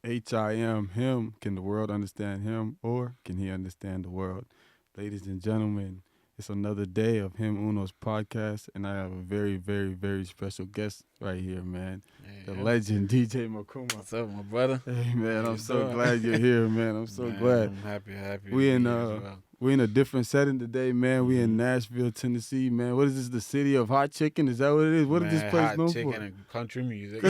HIM, him. Can the world understand him, or can he understand the world? Ladies and gentlemen, it's another day of Him Uno's podcast, and I have a very, very, very special guest right here, man. The Yeah. legend, DJ Mkoma. What's up, my brother? Hey, man, How I'm you so doing? glad you're here, man. I'm so Man, glad. I'm happy to We be in here as well. we in a different setting today, man. We in Nashville, Tennessee, man. What is this? The city of hot chicken? Is that what it is? What is this Man, place hot known chicken for? and country music.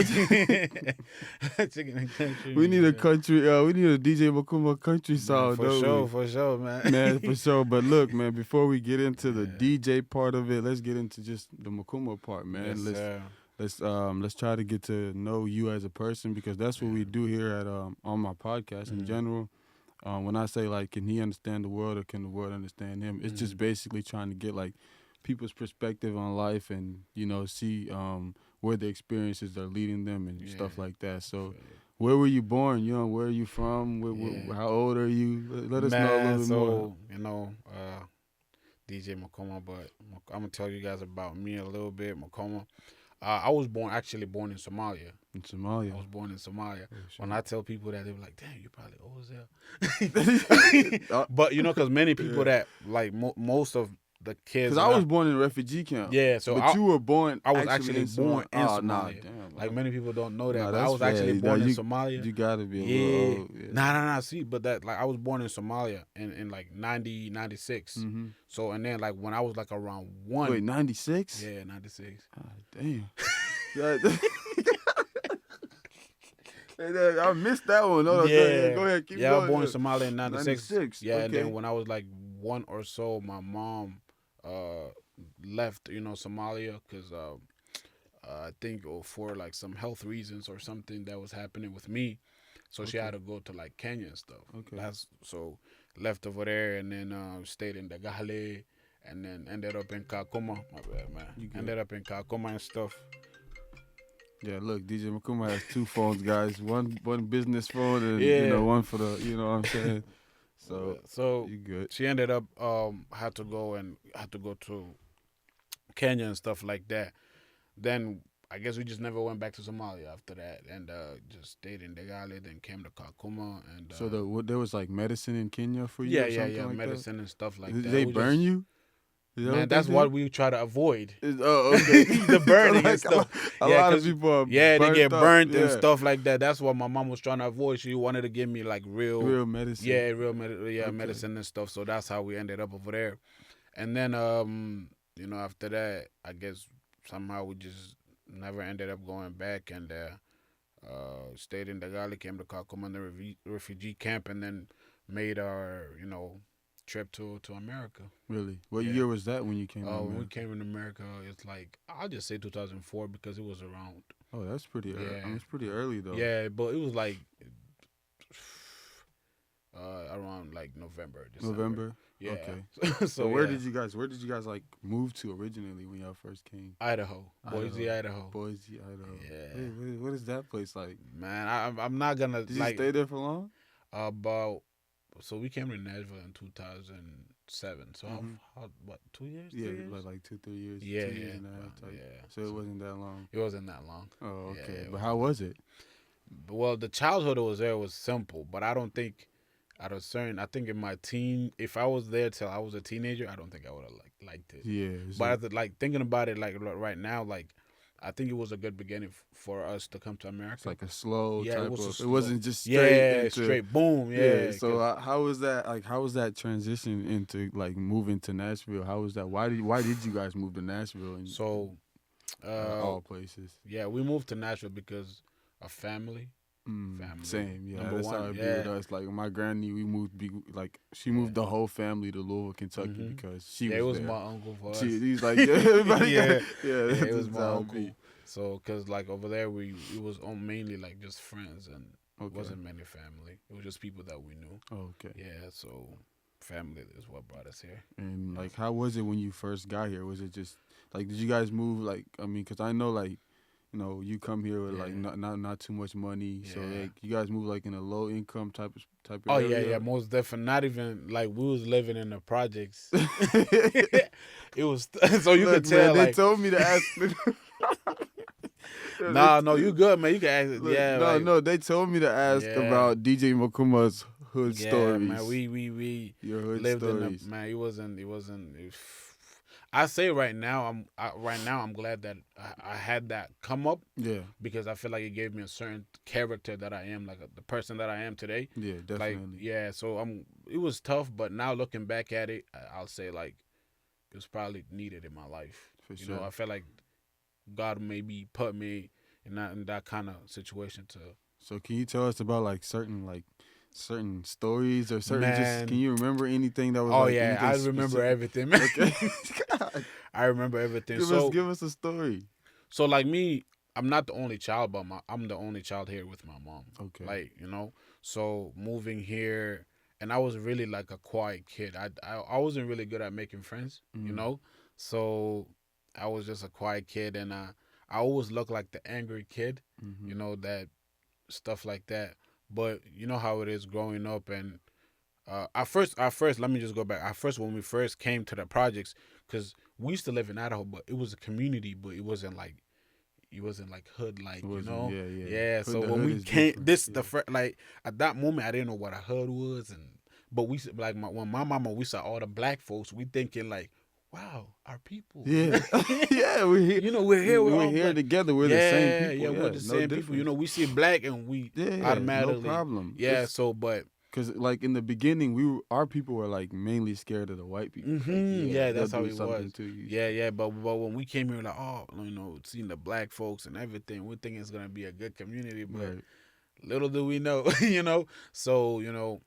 Hot chicken and country We need a music. country. We need a DJ Makuma country song, Man, don't we? for sure, man. Man, for sure. But look, man, before we get into the Yeah. DJ part of it, let's get into just the Makuma part, man. Yes, let's sir. let's try to get to know you as a person, because that's what we do here at on my podcast in general. When I say like, can he understand the world or can the world understand him? It's just basically trying to get like people's perspective on life, and see where the experiences are leading them and stuff Yeah. like that. So, where were you born? Where are you from? Yeah. How old are you? Let us know a Man, little bit more. so, DJ Mkoma, but I'm gonna tell you guys about me a little bit. Mkoma. I was actually born in Somalia. In Somalia. I was born in Somalia. Oh, shit. When I tell people that, they're like, "Damn, you probably old as hell." But because many people that like most of the kids. Because I was born in a refugee camp. Yeah, so but you were born. I was actually born in Oh, Somalia. nah, damn. Like many people don't know that, Nah, but I that's was actually bad. born Nah, in you- Somalia. You gotta be a Yeah. little old. Yeah. Nah. See, but that like I was born in Somalia in like 96. Mm-hmm. So and then like when I was like around one. Wait, 96? Yeah, 96. Ah, damn. Hey, I missed that one. No, Yeah. go ahead. Keep Yeah, I was going. born in Somalia in 96. 96, Yeah, and okay. then when I was like one or so, my mom left, Somalia because I think for like some health reasons or something that was happening with me. So she had to go to like Kenya and stuff. Okay. So left over there and then stayed in Dagale and then ended up in Kakuma. My bad, man. You good. Ended up in Kakuma and stuff. Yeah, look, DJ Makuma has two phones, guys. One business phone and Yeah. one for the, what I'm saying. So you good. She ended up had to go to Kenya and stuff like that. Then I guess we just never went back to Somalia after that, and just stayed in Degale. Then came to Kakuma, and So there was like medicine in Kenya for you? yeah, or something like medicine and stuff like that? that. Did they We burn just- you? Is that Man, what that's they what did? we try to avoid. Oh, okay. The burning and stuff. A Yeah, lot of 'cause- people are Yeah, they get up. burnt and Yeah. stuff like that. That's what my mom was trying to avoid. She wanted to give me like Real medicine. Yeah, Okay. medicine and stuff. So that's how we ended up over there. And then after that, I guess somehow we just never ended up going back and stayed in Dagali, came to Kakuma, the refugee camp, and then made our trip to America. Really? What Yeah. year was that when you came? Oh, out, when we man? came in America, it's like I'll just say 2004 because it was around. Oh, that's pretty early. Yeah. It's pretty early though. Yeah, but it was like around like November, December. November. Yeah. Okay. so So where yeah. did you guys like move to originally when y'all first came? Idaho, Boise, Idaho. Boise, Idaho. Yeah. Hey, what is that place like? Man, I'm not gonna Did like you stay there for long? about. So we came to Nashville in 2007. So Mhm. how what 2 years? Yeah, 3 years? like 2-3 years. Yeah, 2 years yeah, and a half type. yeah. So it wasn't that long. It wasn't that long. Oh, Yeah, okay. it But wasn't how was it? Well, the childhood that was there was simple, but I don't think at a certain. I think in my if I was there till I was a teenager, I don't think I would have liked it. Yeah. But thinking about it, like right now, like I think it was a good beginning for us to come to America. it's like a slow Yeah, it type was a of. slow- It wasn't just straight. into, straight boom. Yeah. So how was that? Like, how was that transition into like moving to Nashville? How was that? Why did you guys move to Nashville? And So, all places. yeah, we moved to Nashville because of family. Family. Same, yeah. Number That's one, how it be yeah. with us. Like my granny, we moved. She moved the whole family to Louisville, Kentucky, Mhm. because she Yeah, it was there. my uncle for us. He's like everybody. Yeah. Yeah, It was that's my how it uncle. be. So, cause like over there, it was mainly like just friends and it Okay. wasn't many family. It was just people that we knew. Oh, okay. Yeah, so family is what brought us here. And like, how was it when you first got here? Was it just like, did you guys move? Like, I mean, because I know like, you come here with like Yeah. not too much money, so Yeah. like you guys move like in a low income type of Oh area. yeah, most definitely. Not even like we was living in the projects. It was so you Look, could tell man, they like told me to ask. Nah, no, you good, man. You can ask. Look, Yeah, no, like no, they told me to ask yeah. about DJ Mokuma's hood Yeah, man, stories. we Your hood lived in a stories. man. I say right now I'm glad that I had that come up Yeah, because I feel like it gave me a certain character that I am, like the person that I am today. yeah, Like definitely. yeah, so it was tough, but now looking back at it, I'll say like it was probably needed in my life. For You know, sure. I felt like God maybe put me in that kind of situation to So can you tell us about like certain stories or certain just can man. you remember anything that was Oh like yeah, anything I remember specific? everything, man. Okay. God. I remember everything. So Give us a story. so like me, I'm not the only child, but I'm the only child here with my mom. Okay. Like you know, so moving here, and I was really like a quiet kid. I wasn't really good at making friends. You Mm. know, so I was just a quiet kid, and I always looked like the angry kid. Mm-hmm. You know that stuff like that. But you know how it is growing up, and at first, let me just go back. At first, when we first came to the projects, because we used to live in Idaho, but it was a community, but it wasn't like hood It like, you wasn't. know. Yeah, yeah. Yeah. Hood So the when hood we is came, different. this the Yeah. first like at that moment, I didn't know what a hood was, and but like when my mama we saw all the black folks, we thinking like, wow, our people, you Yeah. know. Yeah, we're here. You know, we're here, we're We're all here black. together. We're the same Yeah, people. yeah, we're Yeah, the no same people. You know, difference. we see black and we Yeah, no automatically, problem. yeah. It's So, but because like in the beginning, our people were like mainly scared of the white people. Like, yeah, yeah, they'll that's how do it something was. to you. Yeah, yeah, but when we came here, like, oh, you know, seeing the black folks and everything, we think it's gonna be a good community, but Right. little do we know, you know. So you know,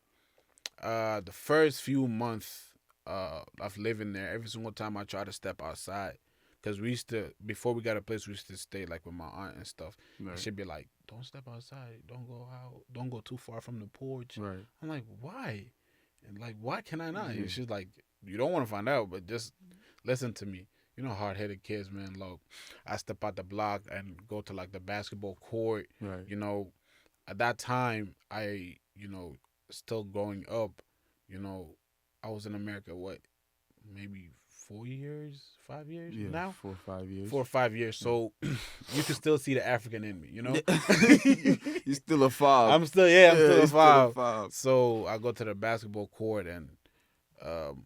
the first few months of living there, every single time I try to step outside, because we used to before we got a place, we used to stay like with my aunt and stuff. And Right. she'd be like, "Don't step outside, don't go out, don't go too far from the porch." Right. I'm like, "Why?" And like, why can I not? Yeah. And she's like, "You don't want to find out, but just listen to me." You know, hard headed kids, man. Look, I step out the block and go to like the basketball court. Right. You know, at that time, you know, still growing up, you know, I was in America, what, maybe 4 years, 5 years Yeah. now? 4 or 5 years. 4 or 5 years. Yeah. So you can still see the African in me, you know? You still a fob. I'm still, yeah, I'm Yeah, still a you still a five. fob. So I go to the basketball court and um,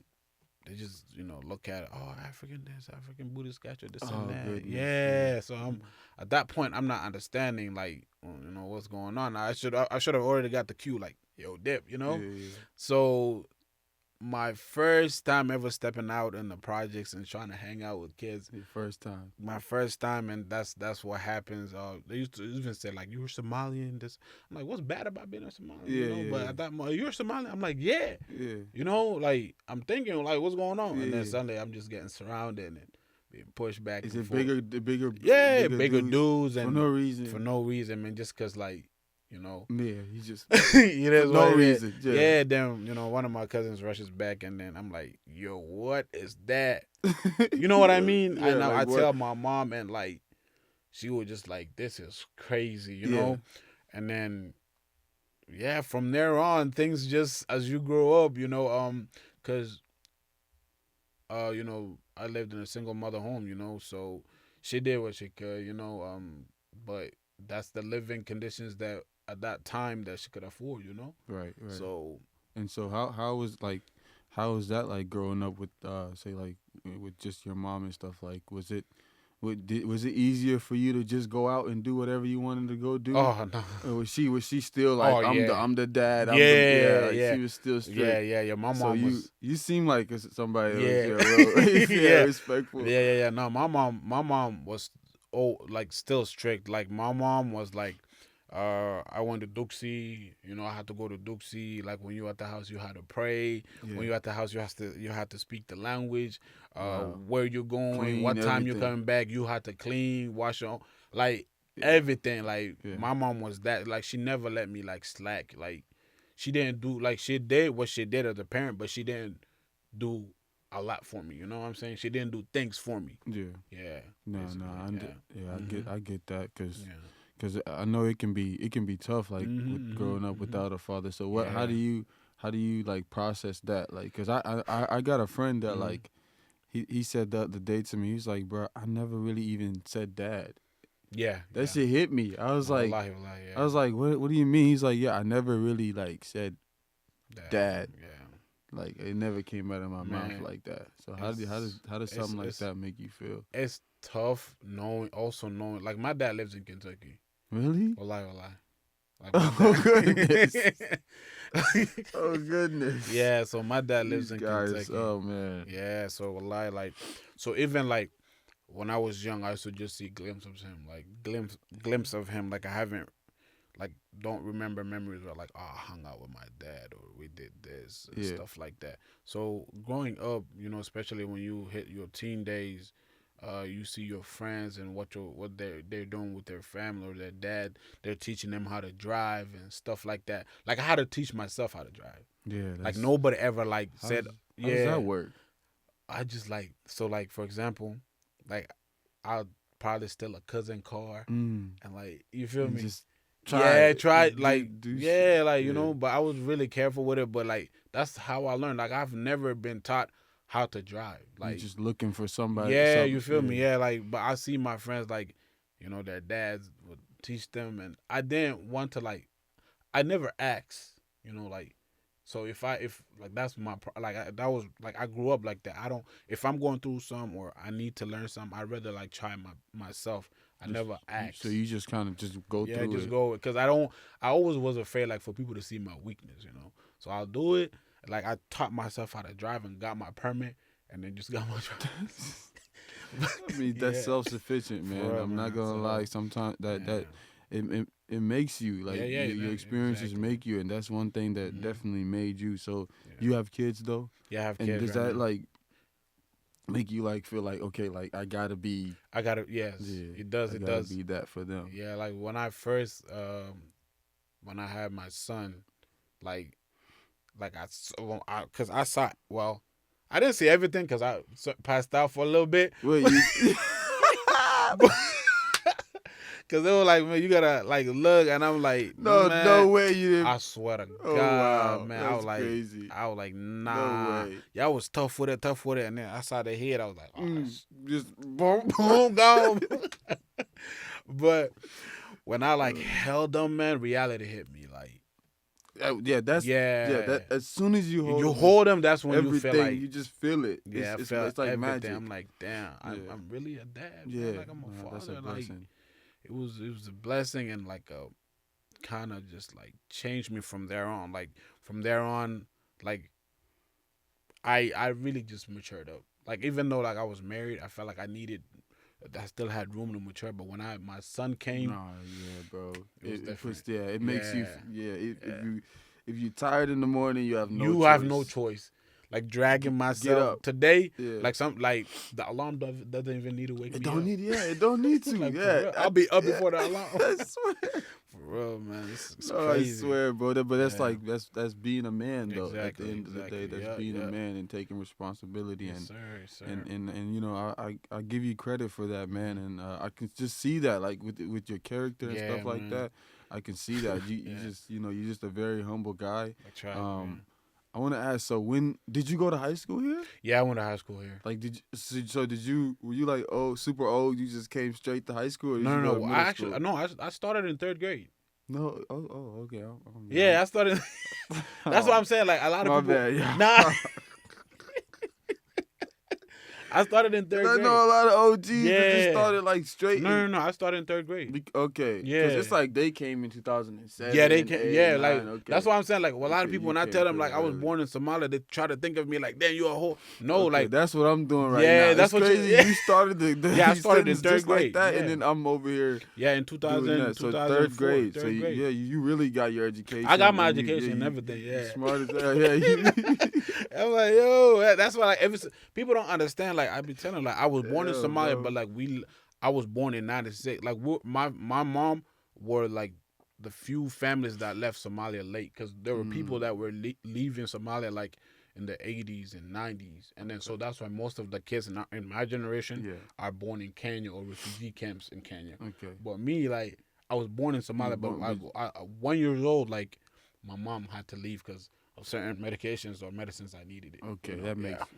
they just, you know, look at it. Oh, African this, African Buddhist statue, this and Oh that. goodness. Yeah. So I'm at that point, I'm not understanding like, you know, what's going on. I should have already got the cue like, yo, dip, you Yeah. know. Yeah. So my first time ever stepping out in the projects and trying to hang out with kids. Your first time. My first time, and that's what happens. They used to even say like, "You were Somalian." This, I'm like, "What's bad about being a Somalian?" Yeah. You know. Yeah. But Yeah. at that moment, "You're Somalian." I'm like, "Yeah." Yeah. You know, like I'm thinking like, "What's going on?" And then Yeah. suddenly I'm just getting surrounded and being pushed back Is and it forth. Yeah, bigger dudes for and no reason? for no reason, man. Just cause like, you know, Yeah, he just it is for no what it is. reason. Yeah, then you know one of my cousins rushes back, and then I'm like, "Yo, what is that?" You know what I mean? Yeah, And I like what? tell my mom, and like she was just like, "This is crazy," you Yeah. know. And then yeah, from there on, things just as you grow up, you know, cause you know, I lived in a single mother home, you know, so she did what she could, you know, but that's the living conditions that at that time that she could afford, you know. Right, right. So And so how was that like growing up with say like with just your mom and stuff like was it easier for you to just go out and do whatever you wanted to go do? oh no. Or was she still like Oh yeah. I'm the dad, Yeah, like yeah. she was still Yeah, strict. yeah, yeah. My So mom was you seem like somebody that was yeah. real Yeah. respectful. Yeah, yeah, yeah. No, my mom was like still strict. Like my mom was like, I went to Duxie. You know, I had to go to Duxie. Like when you at the house, you had to pray. When Yeah. you at the house, you had to speak the language. Wow. Where you're going, Clean what time you're everything. coming back, you had to clean, wash your own, like Yeah. everything. Like Yeah. my mom was that. Like she never let me like slack. Like she didn't do like she did what she did as a parent, but she didn't do a lot for me. You know what I'm saying? She didn't do things for me. Yeah. Yeah. No, Basically, yeah. I get that Yeah. because I know it can be tough like with growing up without a father. So what? Yeah. How do you like process that? Like, cause I got a friend that like he said the other day to me. He's like, bro, I never really even said dad. Yeah, That yeah. shit hit me. I was No, like, wallahi, I yeah. was like, what do you mean? He's like, yeah, I never really like said dad. Yeah. Like it never came out of my mouth Man, like that. So it's how does it's something like it's that make you feel? it's tough knowing like my dad lives in Kentucky. Really? Wallahi, wallahi. Like my Oh goodness. dad. Oh goodness. Yeah, so my dad lives These in guys. Kentucky. Oh man. Yeah, so wallahi, like, so even like when I was young, I used to just see glimpses of him, like glimpse of him. Like I haven't, like, don't remember memories where like, oh, I hung out with my dad or we did this and Yeah. stuff like that. So growing up, especially when you hit your teen days, you see your friends and what they're doing with their family or their dad. They're teaching them how to drive and stuff like that. Like I had to teach myself how to drive. Yeah. Like That's nobody ever like how said, does, how does yeah. that work? I just like so like for example, like I'll probably steal a cousin car Mm. and like you feel You me? just Yeah, it. try Just like do yeah, like yeah. but I was really careful with it. But like that's how I learned. Like I've never been taught how to drive. You Like just looking for somebody yeah, you something. feel me? Yeah, like but I see my friends like their dads would teach them, and I didn't want to like I never asked. Like so if like that's my like that was like I grew up like that. I don't if I'm going through some or I need to learn something, I'd rather like try myself. I Just, never ask. so you just kind of just go Yeah, through just it. go because I always was afraid like for people to see my weakness. So I'll do it. Like I taught myself how to drive and got my permit and then just got my drive. I mean, that's Yeah, self-sufficient, man. real, I'm not man. gonna So lie. Sometimes yeah, it makes you like yeah, yeah, your experiences exactly. make you, and that's one thing that Mhm. definitely made you. So Yeah. you have kids though, Yeah, I have and kids does right that now. like make you like feel like okay, like I gotta be I got it. Yes, yeah, it does. I It gotta does. be that for them. Yeah, like when I first when I had my son, like because I saw well, I didn't see everything because I passed out for a little bit. Wait, you, Cause they were like, man, you gotta like look, and I'm like, no man, way you didn't. I swear to Oh God, wow, man, that's crazy. I was like, No nah, way. y'all was tough with it, and then I saw the head, I was like, oh, Just boom, boom, gone. But when I like held them, man, reality hit me. Like, yeah, yeah, that as soon as you hold you them, hold them, that's when you feel everything like, you just feel it. yeah, I It's felt like everything. magic. I'm like, damn, Yeah. I'm really a dad, man. Yeah, Like I'm a nah, father. that's a Like blessing. it was a blessing and like a kind of just like changed me from there on. Like from there on, like I really just matured up. Like even though like I was married, I felt like I still had room to mature. But when my son came, Nah, yeah, bro. it was It different. puts it makes you Yeah. if you tired in the morning, you have no You choice. have no choice. Like dragging Get myself up. today, Yeah. like the alarm doesn't even need to wake It me don't up. need it don't need to. Like for Yeah. real, I'll be up before the alarm. I swear. For real, man, it's No, I crazy. swear, bro. But that's Yeah. like that's being a man though. At the Exactly, end of the day, exactly. that's being a Yeah. man and taking responsibility Yes, sir, yes, sir. and I give you credit for that, man, and I can just see that like with your character and Yeah, stuff like man. that. I can see that you Yeah. just you're just a very humble guy. I tried, man. I want to ask. So when did you go to high school here? Yeah, I went to high school here. Like did you were you like super old? You just came straight to high school? Or did you go No. to middle I actually school? no. I started in third grade. No. Okay. Yeah, I started. That's what I'm saying. Like a lot of My people. bad, yeah. Nah. I started in third I grade. know a lot of OGs that Yeah. just started like straight. No. I started in third grade. Okay. Yeah. Because it's like they came in 2007. Yeah, they and can. 8, Yeah, 9, like okay. that's why I'm saying. Like a lot of Okay, people, you when I came tell them pretty like I was early. born in Somalia, they try to think of me like, damn, you a whole. No, Okay, like that's what I'm doing right Yeah, now. that's It's what you- crazy. yeah. You started the Yeah, I started in sentence third just like grade, that, yeah. and then I'm over here yeah, in doing 2000, that. So 2004, third grade. So Third grade. you really got your education. I got my and education and everything, you yeah. smart as hell. Yeah. I'm like, yo, that's why like people don't understand. Like I be telling them, like I was born in Yeah, Somalia, bro. but like I was born in '96. Like my mom were like the few families that left Somalia late because there were people that were leaving Somalia like in the '80s and '90s, and then so that's why most of the kids in my generation Yeah. are born in Kenya or refugee camps in Kenya. Okay. But me, like I was born in Somalia, but I 1 year old, like my mom had to leave because certain medications or medicines I needed it. Okay, Yeah,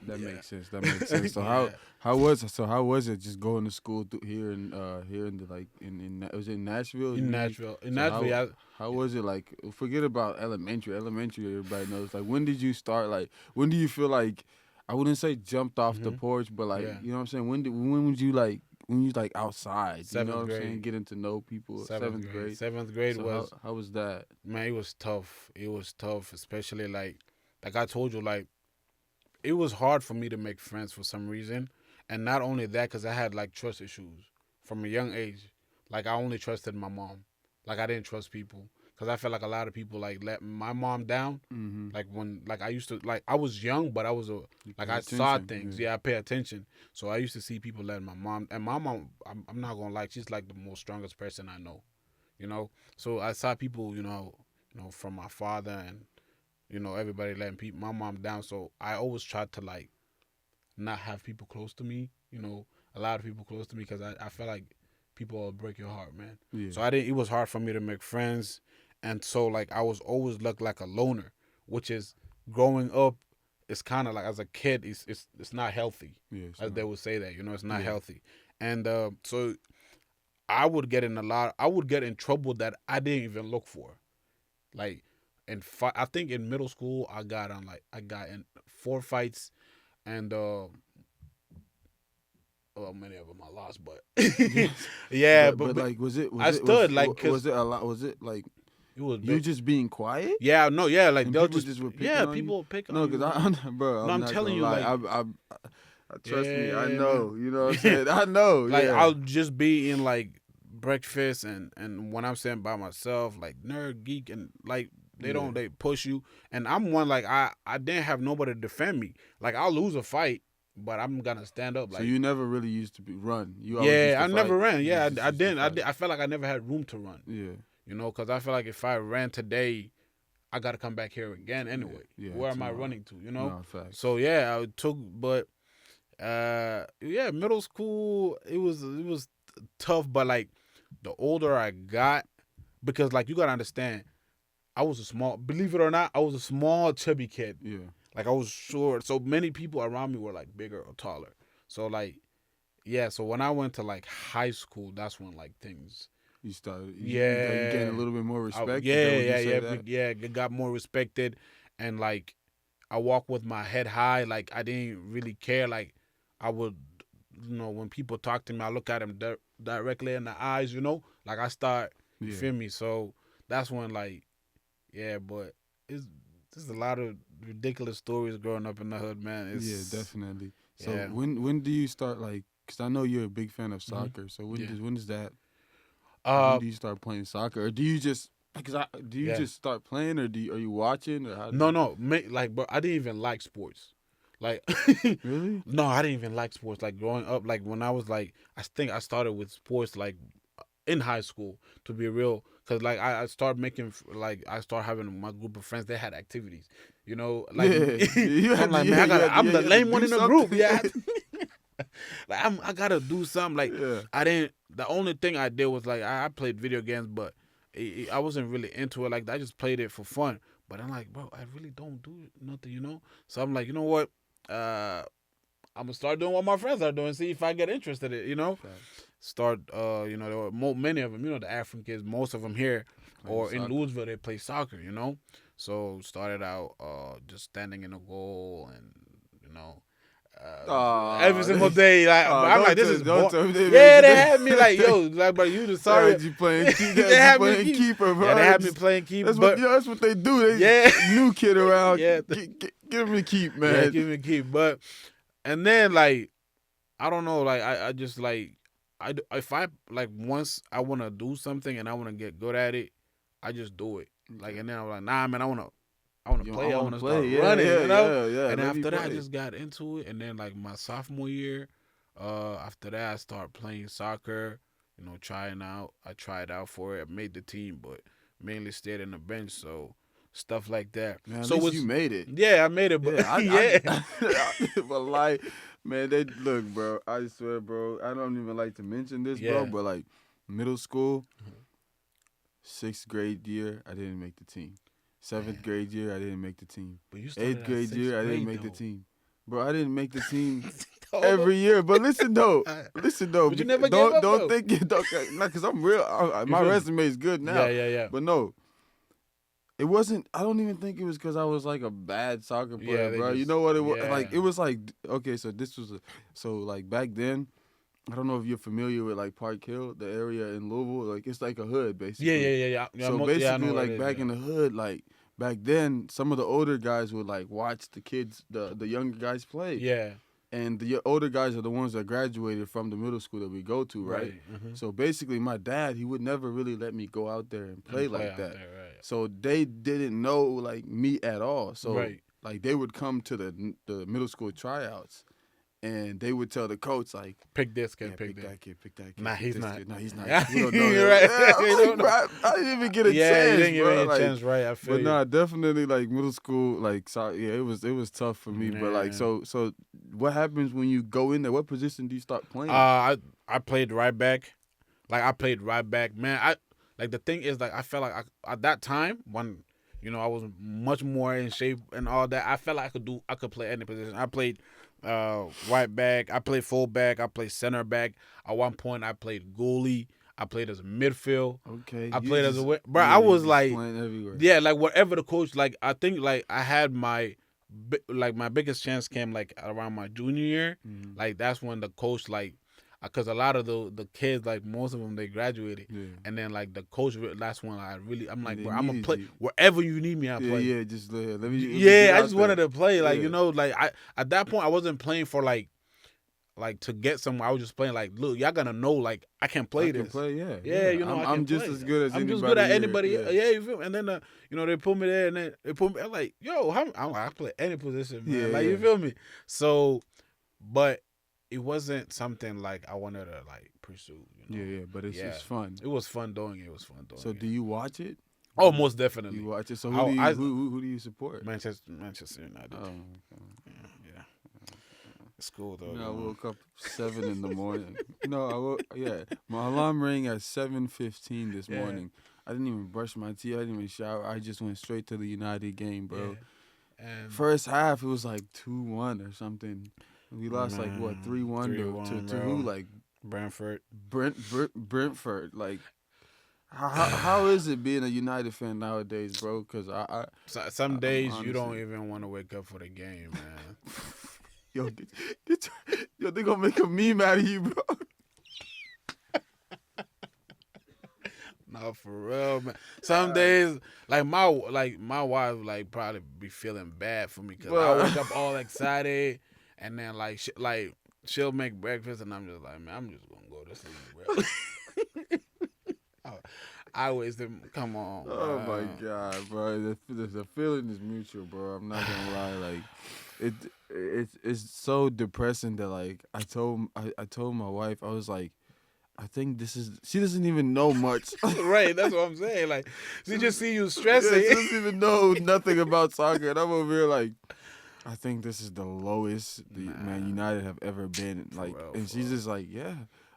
that yeah, makes sense. That makes sense. So yeah. how was it just going to school here in the like in was it Nashville? In Nashville, So yeah, how was it like? Forget about elementary. Elementary, everybody knows. Like when did you start? Like when do you feel like I wouldn't say jumped off the hmm porch, but like yeah. you know what I'm saying. When would you like when you like outside? You know what Seventh I'm saying? grade, Getting to know people. seventh Seventh grade, grade. seventh grade So was, how was that? man, it was tough. It was tough, especially like I told you, like it was hard for me to make friends for some reason, and not only that, because I had like trust issues from a young age. Like I only trusted my mom. Like I didn't trust people because I felt like a lot of people like let my mom down. Mm-hmm. Like when like I used to like I was young, but I was a You like pay I saw attention. things. Yeah. Yeah, I pay attention. So I used to see people letting my mom, and my mom, I'm not gonna lie, she's like the most strongest person I know. You know, so I saw people, from my father and everybody letting people my mom down. So I always tried to like not have people close to me. A lot of people close to me because I felt like people will break your heart, man. Yeah. So I didn't. It was hard for me to make friends, and so like I was always looked like a loner, which is growing up. It's kind of like as a kid, it's not healthy, Yeah. It's as not. they would say that. It's not Yeah. healthy, and so I would get in a lot. I would get in trouble that I didn't even look for. Like, I think in middle school, I got in 4 fights, and well, many of them I lost, but Yes. yeah, But like I stood like was because it a lot? Was it like it was you big. just being quiet Yeah, no, yeah, like and they'll people just just were picking yeah, on you? people pick No, on because you, man. bro, No, I'm I'm not telling gonna you, lie. like Trust me, I yeah, know. man. You know what I'm saying? I know. Like Yeah. I'll just be in like breakfast and when I'm sitting by myself, like nerd geek and like Yeah. they push you and I'm one like I didn't have nobody to defend me. Like I'll lose a fight, but I'm gonna stand up. So Like you never really used to run. You always used yeah, to I never fight. ran. You Yeah, just I used to didn't. fight. I felt like I never had room to run. Yeah. Because I feel like if I ran today, I got to come back here again Yeah. anyway. Yeah. Where am I Tomorrow. running to? No facts. So yeah, I took, but yeah, middle school it was tough, but like the older I got, because like you gotta understand, I was a small, believe it or not, I was a small chubby kid. Yeah. Like I was short, so many people around me were like bigger or taller. So like yeah, so when I went to like high school, that's when like things You started. You gained a yeah. little bit more respect. Is that Yeah, would you yeah, say yeah, that? yeah. It got more respected, and like I walk with my head high. Like I didn't really care. Like I would, when people talk to me, I look at them directly in the eyes. Like I start. You Yeah. feel me? So that's when like, yeah. But it's there's a lot of ridiculous stories growing up in the hood, man. Yeah, It's definitely. So yeah. when do you start like? Because I know you're a big fan of hmm soccer. So Yeah. when does that? When Uh, do you start playing soccer, or do you just do you yeah. just start playing, or are you watching, or how do No, you? no, like, bro, I didn't even like sports. Like, Really? no, I didn't even like sports. Like growing up, like when I was like, I think I started with sports like in high school to be real, because like I started making like I started having my group of friends. They had activities, like Yeah, you so I'm had to. like, man, Yeah, I'm the you had to lame one do in the group. something. Yeah, like I gotta do something. Like Yeah. I didn't. The only thing I did was like I played video games, but I wasn't really into it. Like I just played it for fun. But I'm like, bro, I really don't do nothing. So I'm like, you know what? I'm gonna start doing what my friends are doing. See if I get interested in it. Facts. Start. There were many of them. The African kids. Most of them here Playing or in soccer. Louisville, they play soccer. So started out just standing in a goal and you know every Oh, single day. Like, but I'm like, this is don't boring. tell me Yeah, they they had me like, yo, like, but you the they sorry. had you playing keep. They They had you had me playing keep. keeper, bro. Yeah, they had me playing keep. But That's what they do. They yeah, new kid around. yeah, Get him to keep, man. yeah, give me keep. But and then like I don't know, like I just like if I like once I want to do something and I want to get good at it, I just do it. Like and then I'm like, nah, man, I want to play. I want to start Yeah, running, yeah. And then Let me after that, I play. just got into it. And then like my sophomore year, after that, I started playing soccer. Trying out. I tried out for it. I made the team, but mainly stayed on the bench. So stuff like that. Man, at So least it's you made it. yeah, I made it. But Yeah, yeah, but like, man, they look, bro. I swear, bro. I don't even like to mention this, bro. yeah. But like, middle school, 6th grade year, I didn't make the team. Seventh grade year, I didn't make the team. But you started Eighth at grade sixth year, I didn't grade make the though. team. Bro, I didn't make the team Hold every year. But listen though, But you never gave up, don't though. think it. Not because I'm real. You My feel me? resume is good now. Yeah. But no, it wasn't. I don't even think it was because I was like a bad soccer player, Yeah, they bro. You just- know what it was? yeah. Like it was like okay, so this was so like back then. I don't know if you're familiar with like Park Hill, the area in Louisville. Like it's like a hood basically. Yeah. So I basically, know what like it is, back yeah. in the hood, like back then, some of the older guys would like watch the kids, the younger guys play. Yeah. And the older guys are the ones that graduated from the middle school that we go to, right? Mhm. So basically, my dad, he would never really let me go out there and play like out that. there, right. So they didn't know like me at all. So Right. like they would come to the middle school tryouts, and they would tell the coach like, Pick this kid, yeah, pick pick that. that kid, pick that kid. Nah, pick he's this not. kid. No, he's not. Yeah, We don't know him. right. Yeah, I'm You like, don't know. bro, I didn't even get a Yeah, chance, you didn't give bro. me a Like, chance, right? I feel but you. nah, definitely like middle school, like so, yeah, it was tough for me. But like Man. so what happens when you go in there? What position do you start playing? I played right back. Like I played right back, man. I like the thing is like I felt like at that time when I was much more in shape and all that. I felt like I could play any position. I played right back. I played full back. I played center back. At one point, I played goalie. I played as a midfield. Okay, I played as a bro. yeah, I you was just like, playing everywhere. yeah, like whatever the coach. Like I think like I had my my biggest chance came like around my junior year. Mhm. Like that's when the coach like. Because a lot of the kids, like most of them, they graduated, Yeah. and then like the coach, that's when I'm like, They bro, I'm gonna needed play you. wherever you need me. I play. Yeah, just let me. Yeah, I just wanted to play. Like Yeah. like I at that point I wasn't playing for like to get somewhere. I was just playing like, look, y'all gonna know like I can play I this. can play, yeah. Yeah, I'm just play. as good as I'm anybody. just good at here, anybody. Yeah. Yeah, you feel me? And then they put me there, and then they put me. I'm like, yo, I'm like, I play any position, man. Yeah, like yeah. you feel me? So, but it wasn't something like I wanted to like pursue. Yeah, but it's fun. It was fun doing it. It was fun doing So it. do you watch it? Oh, most definitely. You watch it. So I- who do you support? Manchester United. Oh, Yeah. It's cool though. you know, I you know. woke up 7 in the morning. No, I woke. Yeah, my alarm rang at 7:15 this Yeah. morning. I didn't even brush my teeth. I didn't even shower. I just went straight to the United game, bro. Yeah. And First half, it was like 2-1 or something. We lost like what 3-1 to bro. who? Like Brentford. Brentford. Like how is it being a United fan nowadays, bro? Because Some days you don't honestly- even want to wake up for the game, man. yo, yo, they gonna make a meme out of you, bro. No, for real, man. Some days, like my wife, like probably be feeling bad for me because I wake up all excited, and then like she'll make breakfast, and I'm just like, man, I'm just gonna go to sleep, bro. I wasted. Come on. Oh bro. my god, bro. The feeling is mutual, bro. I'm not gonna lie. Like it's so depressing that like I told my wife, I was like, I think this is. She doesn't even know much. Right, that's what I'm saying. Like, she just see you Yeah, stressing. she doesn't even know nothing about soccer, and I'm over here like, I think this is the lowest the Man United have ever been. Like, real, and for she's real. just like, yeah.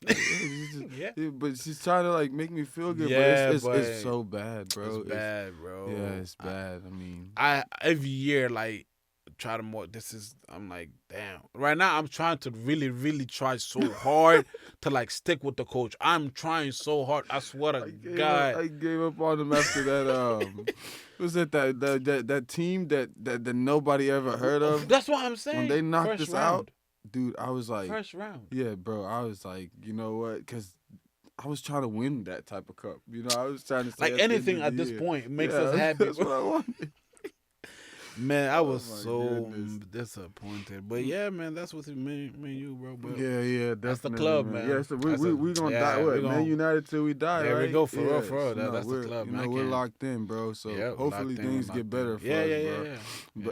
She's just- Yeah. but she's trying to like make me feel good. Yeah, but but it's so bad, bro. It's bad, bro. Yeah, it's bad. I mean, I every year like try to more. I'm like, damn. Right now I'm trying to really, really try so hard to like stick with the coach. I'm trying so hard. I swear to God. I gave up on him after that. Was it that team that nobody ever heard of? That's what I'm saying. When they knocked First us round. out, dude, I was like, First round. yeah, bro. I was like, you know what? Because I was trying to win that type of cup. You know, I was trying to say Like anything at this point makes us happy. That's what I wanted. Man, I was my so goodness. disappointed. But yeah, man, that's what me and you, bro. But Yeah, That's the definitely, club, man. Yeah, so That's we gonna die. What, we Man gonna- United till we die, There we right? go, for real, Yeah, for real. so That's the we're- club, You man. know, I we're can't- locked in, bro. So Yep, hopefully locked in, things locked get better in. for Yeah, us, yeah, bro. yeah.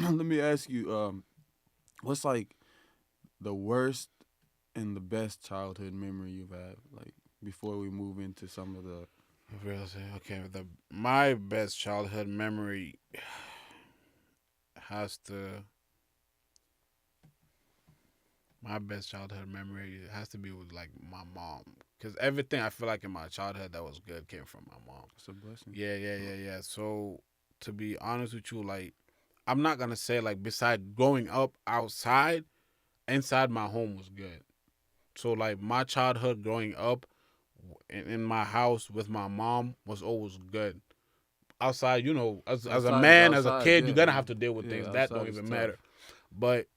But let me ask you, what's like the worst and the best childhood memory you've had? Like before we move into some of the. Okay, my best childhood memory has to. My best childhood memory has to be with like my mom, because everything I feel like in my childhood that was good came from my mom. It's a blessing. Yeah. So to be honest with you, like I'm not gonna say like beside growing up outside, inside my home was good. So like my childhood growing up in my house with my mom was always good. Outside, as a Outside is man, as a outside. kid, you're Yeah, gonna have to deal with things yeah. that Outside don't is even tough. matter. But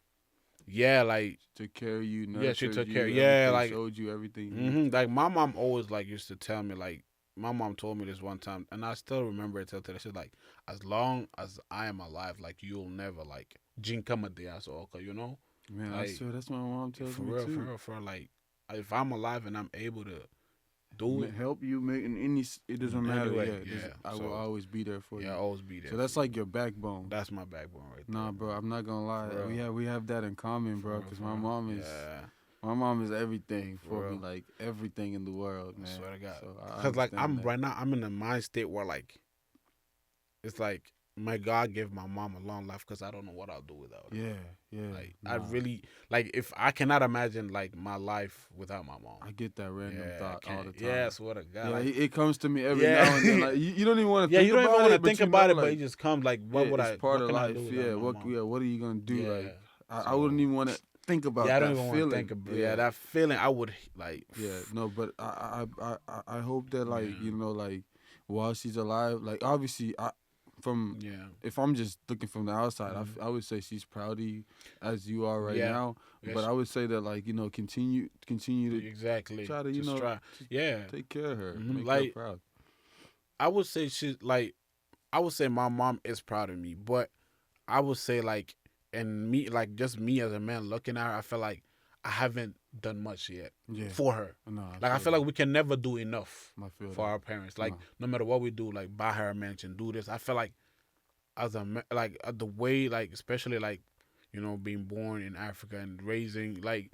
yeah, like To carry you, yeah, she nurtured took care. you, Yeah, everything, like showed you everything you need. like my mom always like used to tell me like my mom told me this one time, and I still remember it till today. She's like, as long as I am alive, like you'll never like jinkamadias or. Man, I Like swear that's what my mom tells for me real, for too. real, for like if I'm alive and I'm able to do it Help you make in any. It doesn't matter. anyway, Yeah, yeah. I will So always be there for yeah, you. I'll always be So there for that's you. like your backbone. That's my backbone right there, Nah, bro, I'm not gonna lie. For real. We have that in common, For bro. real, Cause for real. Yeah, my mom is everything for for me, real. like everything in the world, I man. swear to God. So I Cause like understand I'm that. right now, I'm in a mind state where like it's like my God give my mom a long life because I don't know what I'll do without her. Yeah, yeah. Like I Nah, really like if I cannot imagine like my life without my mom. I get that random Yeah, I thought all the can't. Yeah, I time. swear to God. Yeah, Like it comes to me every yeah, now and then. Like you don't even want to yeah. think You don't even about want to it, but think you about know, it, but it like just comes. Like yeah, it's part what of can I do life. without Yeah, my mom? what are you gonna do? Yeah. Like I wouldn't So even want to think about yeah, I don't that even want to feeling. think about Yeah, that feeling. I would like yeah. No, but I hope that like yeah, like while she's alive, like obviously from yeah, if I'm just looking from the outside, mhm. I would say she's proud of you as you are right Yeah. now. But Yes, I would say that like continue to exactly. try to Just try. to Yeah. take care of her, make her Like proud. I would say she's like I would say my mom is proud of me, but I would say like and me like just me as a man looking at her, I feel like I haven't done much yet Yeah, for her. no, I Like I feel feel that. like we can never do enough I feel for that. our parents. Like No, no matter what we do, like buy her a mansion, do this. I feel like as like the way like especially like being born in Africa and raising like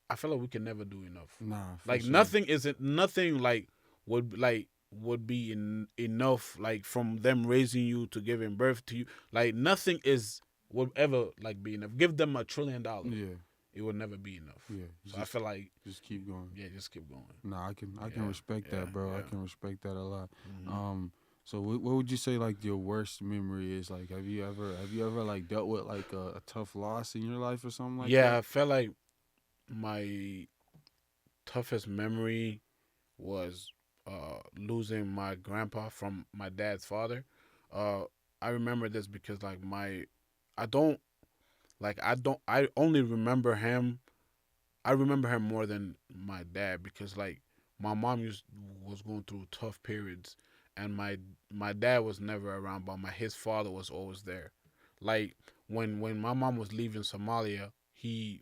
I feel like we can never do enough. nah, for Like sure. nothing would be enough like from them raising you to giving birth to you. Like nothing is would ever like be enough. Give them $1 trillion, Yeah, it would never be enough. yeah. So I feel like Just keep going. yeah, just keep going. Nah, I can Yeah, respect yeah, that, bro. I yeah. can respect that a lot. Hmm. So what would you say like your worst memory is? Like, have you ever like dealt with like a tough loss in your life or something like Yeah, that? I felt like my toughest memory was losing my grandpa from my dad's father. Uh, I remember this because like I don't I only remember him. I remember him more than my dad because like my mom was going through tough periods, and my dad was never around, but his father was always there. Like when my mom was leaving Somalia, he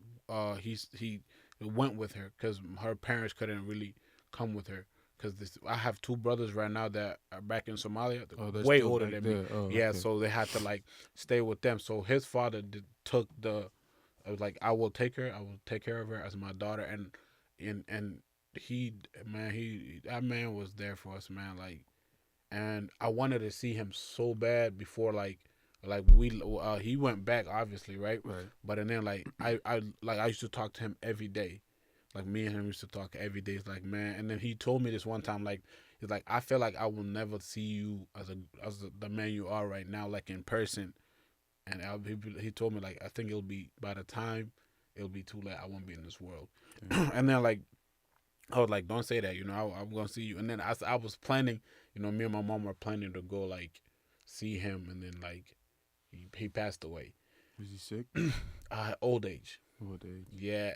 went with her because her parents couldn't really come with her because I have two brothers right now that are back in Somalia, Oh, they're way still older back than me. there. Oh, Yeah, okay. so they had to like stay with them. So his father took the. I was like, I will take her. I will take care of her as my daughter, and he man he that man was there for us, man. Like, and I wanted to see him so bad before like we he went back obviously, right? Right. But and then like I used to talk to him every day. Like me and him used to talk every day. It's like man, and then he told me this one time like he's like I feel like I will never see you the man you are right now like in person. And he told me like I think it'll be by the time it'll be too late. I won't be in this world. Yeah. And then like I was like, don't say that. I'm gonna see you. And then I was planning. Me and my mom were planning to go like see him. And then like he passed away. Was he sick? Old age. What age? Yeah,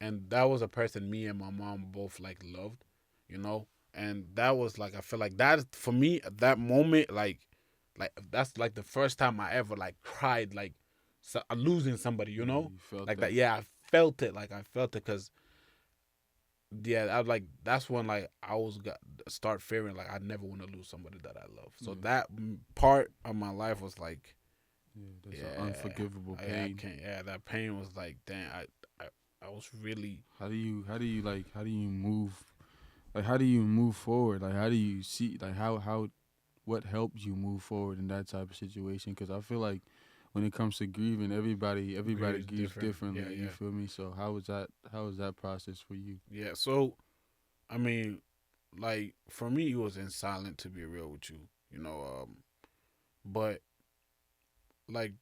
and that was a person me and my mom both like loved. You know, and that was like I feel like that for me at that moment like that's like the first time I ever like cried like losing somebody, Yeah, you felt like that. that. Yeah, I felt it. Like I felt it because yeah, I like that's when like I was got start fearing like I never want to lose somebody that I love. So Yeah. that part of my life was like Yeah, that's yeah, an unforgivable I pain. can't. Yeah, that pain was like damn. I was really How do you move like how do you move forward? Like how do you see like how what helps you move forward in that type of situation? Because I feel like when it comes to grieving, everybody grieves grieves different. differently. Yeah, You yeah, feel me? So how was that process for you? yeah. So I mean, like for me, it was in silent. To be real with you, But like,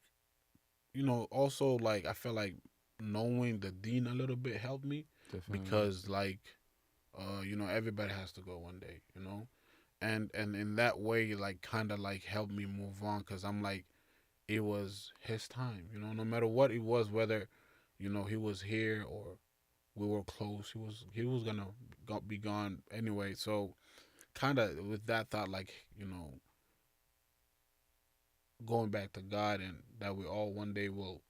also like I feel like knowing the dean a little bit helped me Definitely. because like everybody has to go one day, and in that way like kind of like helped me move on because I'm like it was his time, no matter what it was, whether he was here or we were close, he was gonna be gone anyway. So kind of with that thought, like going back to God and that we all one day will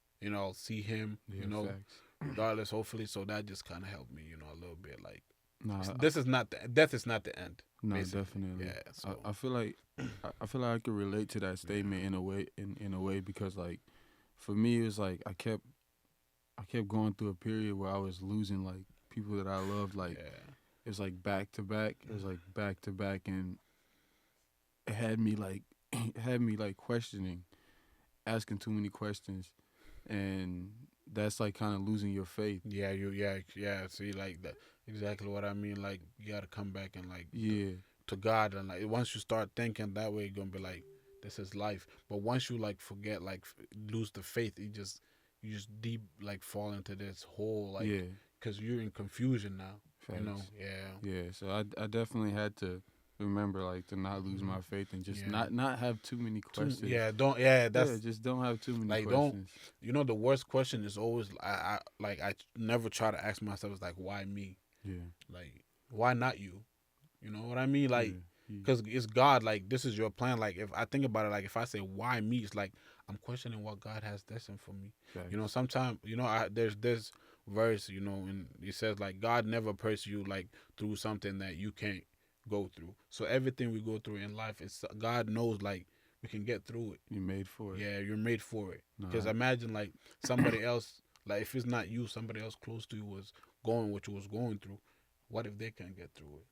see him, Yeah, facts. regardless, hopefully. So that just kind of helped me, a little bit. Like Nah, this is not the death is not the end, no, basically. definitely. Yeah. So I feel like I feel like I could relate to that statement in a way, in a way, because like for me it was like I kept going through a period where I was losing like people that I loved, like yeah, it was like back to back. It was like back to back, and it had me like it had me like questioning, asking too many questions, and that's like kind of losing your faith. yeah. See, like that exactly what I mean. Like you gotta come back and like Yeah, to God, and like once you start thinking that way, you're gonna be like, this is life. But once you like forget, like lose the faith, you just deep like fall into this hole, like yeah, because you're in confusion now. facts. Yeah, Yeah, so I definitely had to remember like to not lose my faith and just yeah. not have too many questions. Don't yeah. Yeah, That's just don't have too many like don't. questions. The worst question is always I never try to ask myself is like why me, Yeah, like why not you. You know what I mean? Like, yeah, because it's God. Like, this is your plan. Like, if I think about it, like, if I say why me, it's like I'm questioning what God has destined for me. facts. Sometimes there's this verse, and it says like God never puts you like through something that you can't go through. So everything we go through in life is God knows like we can get through it. You made for it. Yeah, you're made for it. No, Because imagine like somebody else, like if it's not you, somebody else close to you was going what you was going through. What if they can't get through it?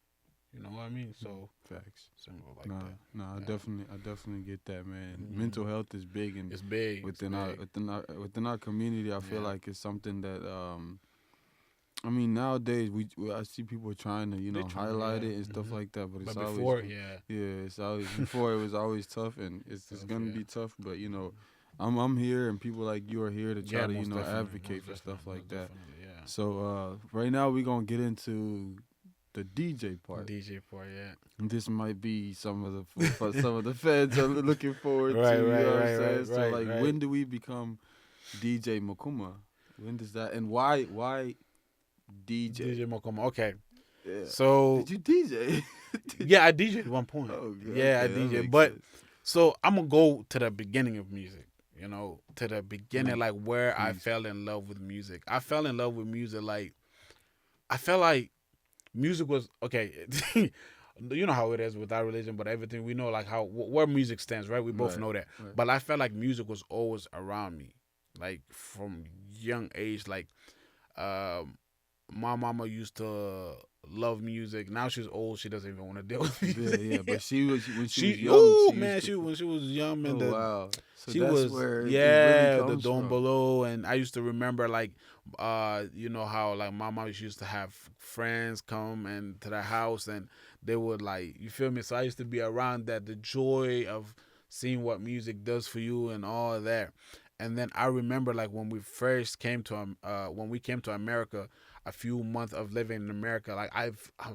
You know what I mean? So facts. similar like No, that. no, Yeah. I definitely get that, man. Mhm. Mental health is big, and It's big. It's within our big. within our community, I feel Yeah. like it's something that I mean, nowadays I see people trying to They trying, highlight yeah. it and stuff like that, but it's But always before, yeah. yeah, it's always before it was always tough, and it's Stuff, gonna yeah. be tough. But I'm here, and people like you are here to try Yeah, to most definitely. advocate for stuff like Most that. definitely, yeah. So right now we're gonna get into the DJ part. DJ part, yeah. This might be some of some of the fans are looking forward to. Right, You right, know what I'm right, saying? right, So right, like, right. when do we become DJ Mkoma? When does that, and why DJ? DJ Mokoma. Okay. Yeah. So Did you DJ? yeah, I DJed at one point. Oh, Yeah, I okay, that DJed. makes But sense. so I'm gonna go to the beginning of music. To the beginning, Mm, like where I please. fell in love with music. I fell in love with music like I felt like music was okay. You know how it is with our religion, but everything we know, like how where music stands, right? We both Right. know that. Right. But I felt like music was always around me, like from young age. Like, um, my mama used to love music. Now she's old; she doesn't even want to deal with Yeah, yeah. music. But she was when she was She, young. oh She used man, to. she when she was young, man, Oh wow. So she that's was where it really yeah, the comes Don from. Below, and I used to remember like, you know how like my mom used to have friends come and to the house, and they would like, you feel me? So I used to be around that, the joy of seeing what music does for you and all of that. And then I remember like when we first came to when we came to America, a few months of living in America, like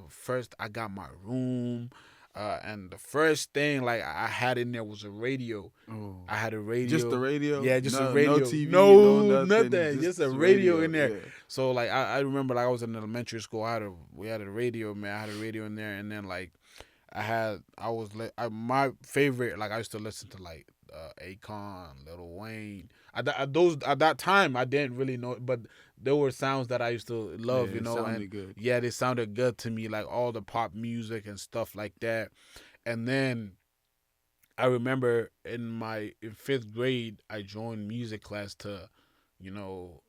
first I got my room. And the first thing like I had in there was a radio. Oh. I had a Just the radio. radio? Yeah, just a No radio. TV, no No, nothing. nothing. Just a Just radio radio. in there. Yeah. So like I remember like I was in elementary school. We had a radio, man. I had a radio in there, and then like my favorite, like I used to listen to like Akon, Lil Wayne. At that time I didn't really know, but there were sounds that I used to love, Yeah, it sounded and good. yeah, they sounded good to me, like all the pop music and stuff like that. And then I remember in fifth grade, I joined music class to, you know,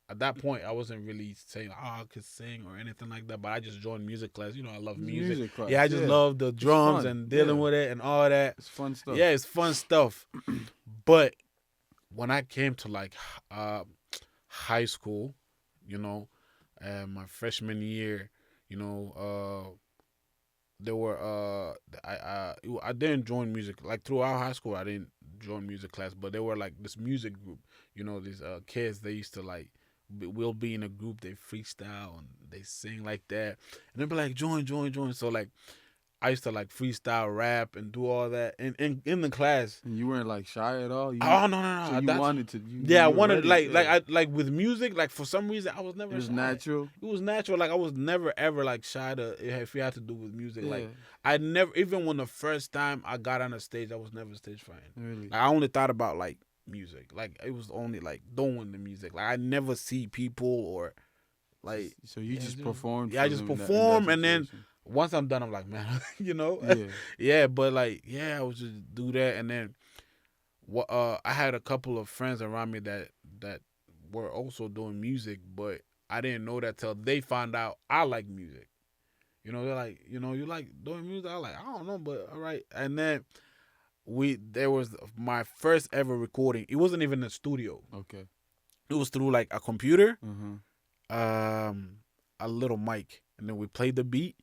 at that point I wasn't really saying I could sing or anything like that, but I just joined music class. I love It's music. music class. Yeah, I just Yeah. love the It's drums fun. and dealing Yeah. with it and all that. It's fun stuff. Yeah, it's fun stuff. But when I came to like high school, my freshman year, you know, there were I didn't join music like throughout high school. I didn't join music class, but they were like this music group. You know, these kids, they used to like we'll be in a group, they freestyle and they sing like that, and they'll be like join, join, join. So like I used to like freestyle rap and do all that in the class. And you weren't like shy at all. Oh no, no, So no. you That's wanted to. yeah. I You were wanted ready. like Yeah. I like with music. Like for some reason, I was It never was shy. natural. It was natural. Like I was never ever like shy to if you had to do with music. Yeah. Like I never even when the first time I got on a stage, I was never stage frightened. Really. Like, I only thought about like music. Like it was only like doing the music. Like I never see people or like. So you Yeah, just performed. Yeah, I for just them in perform that and then situation. once I'm done, I'm like, man, you know, Yeah. yeah. But like, yeah, I was just do that, and then what? I had a couple of friends around me that were also doing music, but I didn't know that till they found out I like music. You know, they're like, you know, you like doing music. I like, I don't know, but all right. And then there was my first ever recording. It wasn't even in the studio. Okay. It was through like a computer, Uh-huh. a little mic, and then we played the beat,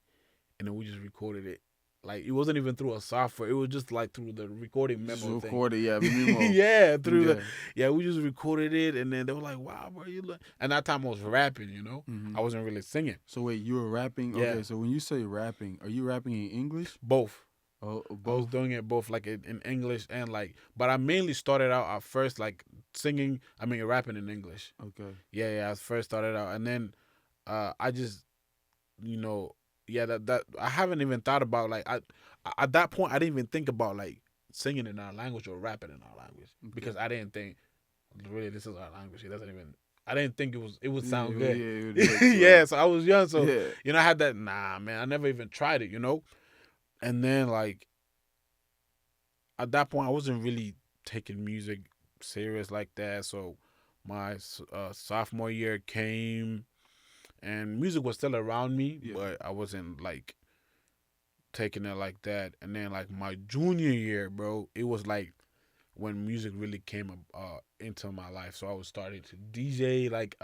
and then we just recorded it. Like it wasn't even through a software. It was just like through the recording Just memo thing. recorded, yeah, memo. Yeah, through Yeah. the we just recorded it, and then they were like, "Wow, bro, you look." And that time I was rapping, you know, Mhm. I wasn't really singing. So wait, you were rapping? Yeah. Okay, so when you say rapping, are you rapping in English? Both. Oh, I was both. doing it both like in English and like, but I mainly started out at first like singing. I mean, rapping in English. Okay. Yeah. I first started out, and then I just, you know, yeah, that I haven't even thought about like at that point I didn't even think about like singing in our language or rapping in our language because I didn't think really this is our language. It doesn't even. I didn't think it would sound good. Yeah, it would make Yeah, so I was young, so yeah. you know I had that. Nah, man, I never even tried it, you know. And then like at that point, I wasn't really taking music serious like that. So my sophomore year came, and music was still around me, Yeah. but I wasn't like taking it like that. And then like my junior year, bro, it was like when music really came into my life. So I was starting to DJ like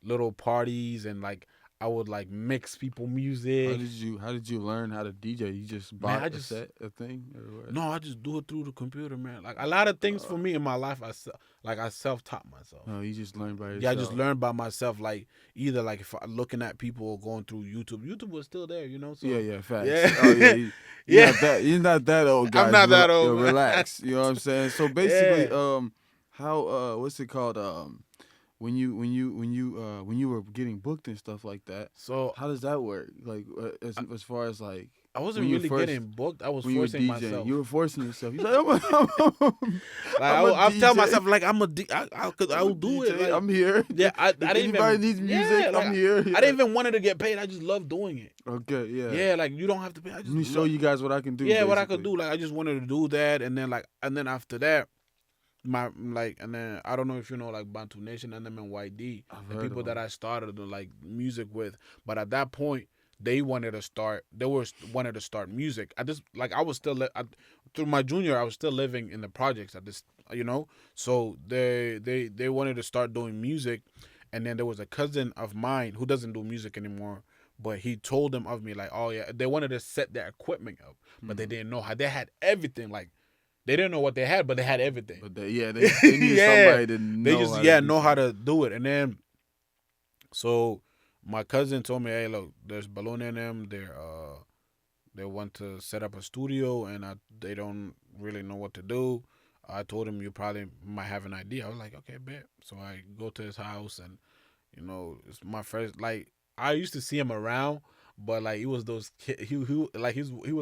little parties, and like I would like mix people music. How did you learn how to DJ? You just Man, bought a thing or what? No, I just do it through the computer, man. Like a lot of things for me in my life, I self-taught myself. No, you just learned by yourself. Yeah, I just learned by myself. Like either like if I looking at people or going through YouTube. YouTube was still there, you know. So Yeah, facts. Yeah. Oh yeah, Yeah. You're not that old, guys. I'm not that old, Yo, man. relax. You know what I'm saying? So basically, Yeah. how what's it called? When you were getting booked and stuff like that, So how does that work? Like as far as like I wasn't when you really first- getting booked. I was when you were forcing DJing, myself. you were forcing yourself. You're like, I'll tell DJ. myself like I'll do it. DJ, Like, I'm here. yeah, I If didn't anybody even needs music, like, I'm here. I didn't even want to get paid. I just love doing it. Okay, yeah. Yeah, like you don't have to pay. I just Let me show you guys what I can do. Yeah, what I could basically. do. Like I just wanted to do that, and then after that, and then I don't know if you know like Bantu Nation and them and YD, I've the heard people of that them. I started like music with. But at that point, they wanted to start. Wanted to start music. I was still through my junior. I was still living in the projects at this, you know. So they wanted to start doing music, and then there was a cousin of mine who doesn't do music anymore. But he told them of me like, oh yeah, they wanted to set their equipment up, but they didn't know how. They had everything like. They didn't know what they had, but they had everything. But they needed somebody to know. They just how to do know how something. to do it. And then so my cousin told me, hey, look, there's Balloon in them. They want to set up a studio, and they don't really know what to do. I told him you probably might have an idea. I was like, okay, bet. So I go to his house, and you know, it's my first. Like I used to see him around, but like he was those kid. He was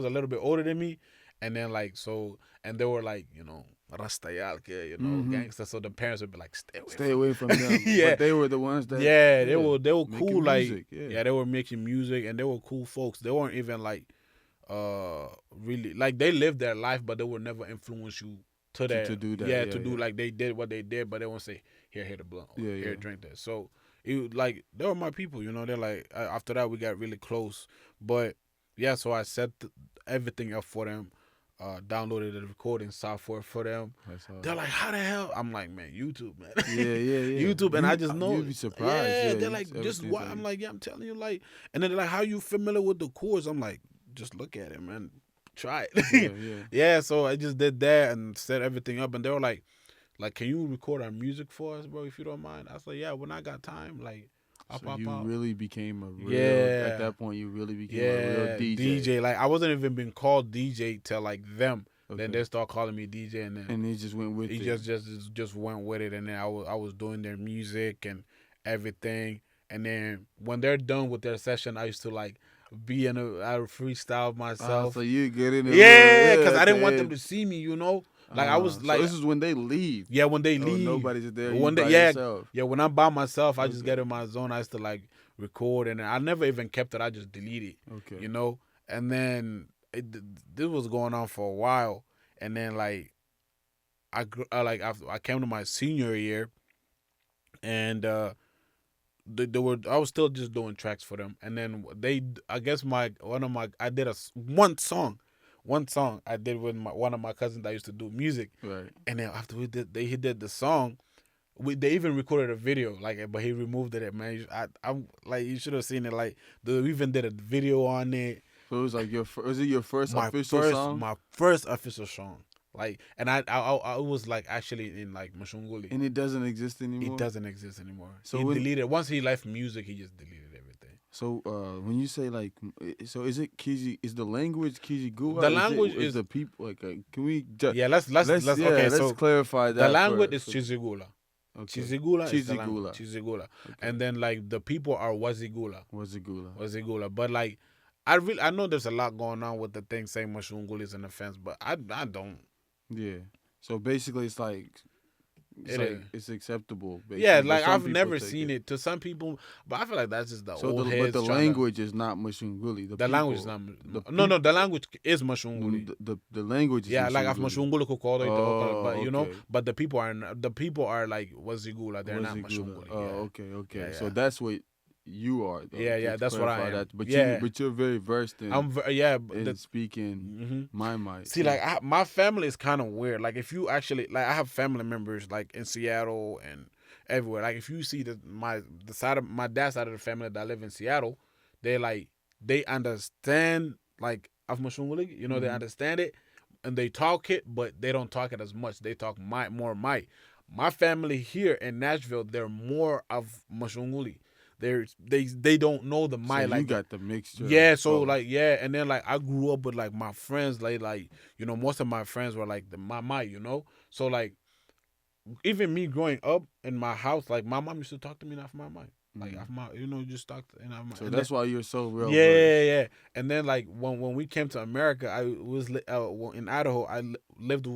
a little bit older than me, and then like so, and they were like, you know, Rastayal, you know, gangster. So the parents would be like, Stay away from them. Yeah. But they were the ones that. Yeah, they were making cool. Like music, yeah. yeah, they were making music, and they were cool folks. They weren't even like really like they lived their life, but they would never influence you to that. to do that, Yeah, yeah, to do yeah. like they did what they did, but they won't say here the blunt, or, Yeah, here yeah. drink that. So it like they were my people, you know. They're like after that we got really close, but yeah. So I set everything up for them. Downloaded the recording software for them. That's all. They're like, how the hell? I'm like, man, YouTube, man. Yeah. YouTube, and I just know. You'd be surprised. Yeah, Yeah, they're like, just what? I'm like, yeah, I'm telling you, like, and then they're like, how you familiar with the chords? I'm like, just look at it, man. Try Yeah, it. yeah. Yeah, so I just did that and set everything up, and they were like, can you record our music for us, bro, if you don't mind? I was like, yeah, when I got time, like, I'll So pop you out. really became a real at Yeah, that point. You really became a real yeah, DJ, DJ. Like, I wasn't even being called DJ till like them. Then okay, they start calling me DJ, and then and they just went with he it. just went with it, and then I was doing their music and everything, and then when they're done with their session, I used to like be I would freestyle So myself. you get in a little, Yeah, because yeah, I at the didn't want them end. to see me, you know. Like I was So like, this is when they leave. yeah, when they Oh, leave, nobody's there. You when they by yeah, yourself. yeah, when I'm by myself, I just Okay. get in my zone. I used to like record, and I never even kept it. I just delete it, Okay. you know. And then this was going on for a while, and then like like after I came to my senior year, and they were I was still just doing tracks for them, and then I guess my one of my I did one song I did with one of my cousins that used to do music, Right. and then after he did the song. They even recorded a video, like, but he removed it. Man, I'm like, you should have seen it. Like, we even did a video on it. So it was like was it your first official song? My first official song. Like, and I was like actually in like Mashunguli. And it doesn't exist It anymore. doesn't exist anymore. So He when deleted once he left music. He just deleted everything. so when you say like so is it Kiji? Is the language Kijigua? The language is the people like can we yeah. Let's okay. let's So clarify that. the language is for Chizigula. okay. Chizigula is the Chizigula. language. Chizigula. Okay. And then like the people are Wazigula. Wazigula. But like I know there's a lot going on with the thing saying Mashunguli is an offense, but I don't. Yeah. So basically, it's like it's acceptable. Basically, Yeah, but like some I've people never take seen it to some people, but I feel like that's just the So old but heads. the language is not Mashunguli. The language is not. No, the language is Mashunguli. The language is Yeah, like I've Mashunguli. Mashunguli could call it, but you know, okay. but the people are like Wazigula. They're not Mashunguli. Oh, Yeah. okay. Yeah, So yeah. that's what you are. Though, Yeah, that's what I am. But Yeah. you're very versed in in speaking my mind. See, like my family is kind of weird. Like if you actually like, I have family members like in Seattle and everywhere. Like if you see the side of my dad's side of the family that live in Seattle, they understand like Afmashunguli. You know, they understand it and they talk it, but they don't talk it as much. They talk more might. My family here in Nashville, they're more of Mashunguli. They don't know the So might you like got the mixture. yeah, so both. like yeah, and then like I grew up with like my friends, like you know, most of my friends were like my, you know, so like even me growing up in my house, like my mom used to talk to me off my mind, like off my, you know, just talk to, and So that's why you're so real. yeah, and then like when we came to America, I was in Idaho. Lived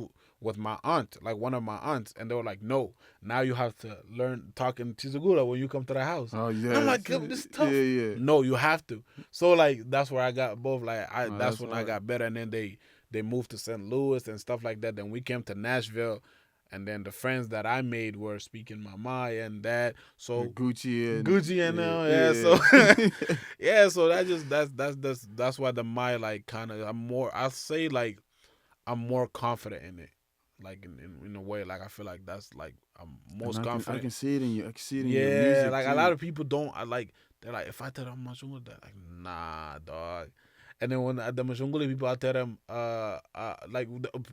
with my aunt, like one of my aunts, and they were like, "No, now you have to learn talking Chizagula when you come to the house." Oh yeah. I'm like, "This is tough." Yeah. No, you have to. So like that's where I got both. Like Oh, that's when I hard. got better, and then they moved to St. Louis and stuff like that. Then we came to Nashville. And then the friends that I made were speaking my mind and that. So Gucci and yeah. So yeah, so that's why the my like kind of I say like I'm more confident in it, like in a way, like I feel like that's like I'm most confident. I can see it in you. I can see it in yeah, your music like too. a lot of people don't. They're like, if I tell them Mashunguli, they're like, nah, dog. And then when the Mashunguli people, I tell them, like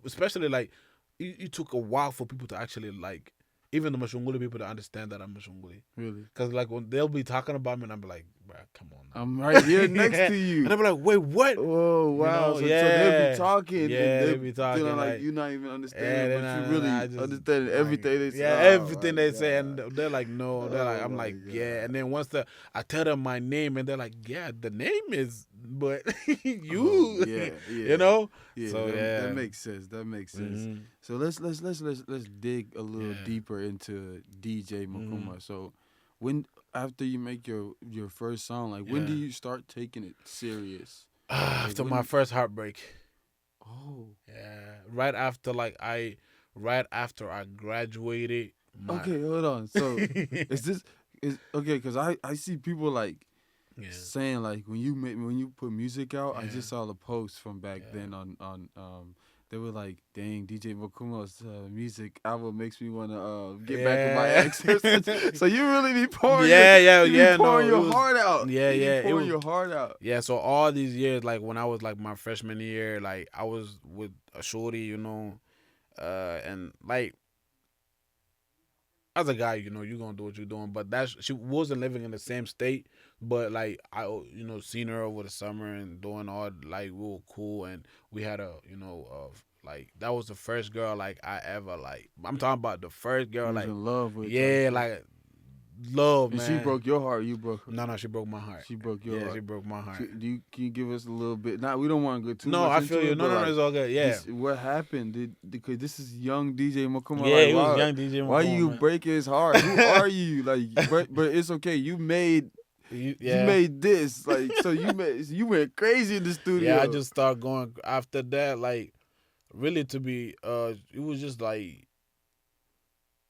especially like it took a while for people to actually like. Even the Mashunguli people to understand that I'm Mashunguli. Really? Because like when they'll be talking about me and I'll be like, bro, come on now. I'm right here next to you. And I'll be like, wait, what? Oh wow! You know, so they'll be talking. Yeah, and they'll be talking feeling like like you're not even understanding, but you really understand like, everything they say. Yeah, Oh, everything my they say, God. and they're like, no, they're like, Oh, I'm my like, God. yeah, and then once I tell them my name, and they're like, yeah, the name is, but Oh, yeah, you know, yeah. so That makes sense. That makes sense. Mhm. So let's dig a little Yeah. deeper into DJ Mkoma. Mhm. So when after you make your first song, like when do Yeah. you start taking it serious? After when my you- first heartbreak, Oh, yeah, right after I graduated. okay. Hold on. So is okay? Because I see people like yeah, saying like when you put music out. I Yeah. just saw the post from back Yeah. then on they were like, "Dang, DJ Mokuma's music album makes me want to get back with my Yeah. ex." So you really be pouring Yeah, yeah, you be yeah. pouring No, it your was. heart out. Yeah, You be yeah. It pouring was. your heart out. Yeah. So all these years, like when I was like my freshman year, like I was with a shorty, and like as a guy, you gonna do what you're doing. But she wasn't living in the same state. But like I, seen her over the summer and doing all like we were cool and we had like that was the first girl like I ever like. I'm talking about the first girl You was like, in love with type yeah, shit. like love, And she man. broke your heart. You broke her. No, she broke my heart. She broke your Yeah, heart. she broke my heart. Can you give us a little bit? Now we don't want to go too No, much I into feel you. it, No, but no, no, like, it's all good. Yeah, what happened? Because this is young DJ Mkoma. yeah, Like, it was why, young DJ. why Mkoma, you man. break his heart? Who are you? Like, but it's okay. You made this. Like, so you went crazy in the studio. Yeah, I just started going after that. Like, really, it was just like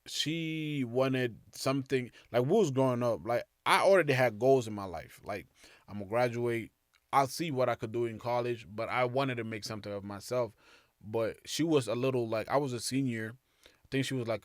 she wanted something. Like, we was growing up. Like, I already had goals in my life. Like, I'm gonna graduate. I'll see what I could do in college, but I wanted to make something of myself. But she was a little like I was a senior. I think she was like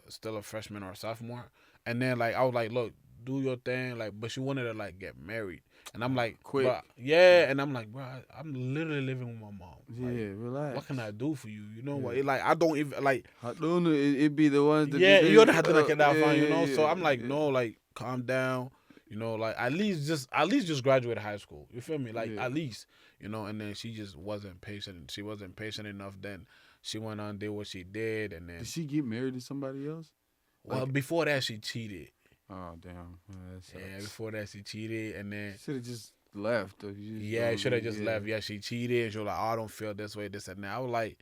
still a freshman or a sophomore. And then like I was like, look, do your thing, like. But she wanted to like get married, and I'm like, Quick. bruh, yeah. And I'm like, bro, I'm literally living with my mom. Like, Yeah, relax. what can I do for you? You know what? Yeah. Like I don't even like. I don't know. It be the ones that Yeah, be you don't have to look at that yeah, fine, yeah, So I'm like, yeah. no, like calm down. Like at least just graduate high school. You feel me? Like Yeah. at least, and then she just wasn't patient. She wasn't patient enough. Then she went on did what she did, and then Did she get married to somebody else? well before that she cheated. Oh damn. Yeah, before that she cheated, and then should have just left. yeah, should have just left. Yeah, she cheated. And she was like, oh, I don't feel this way, this and that. I was like,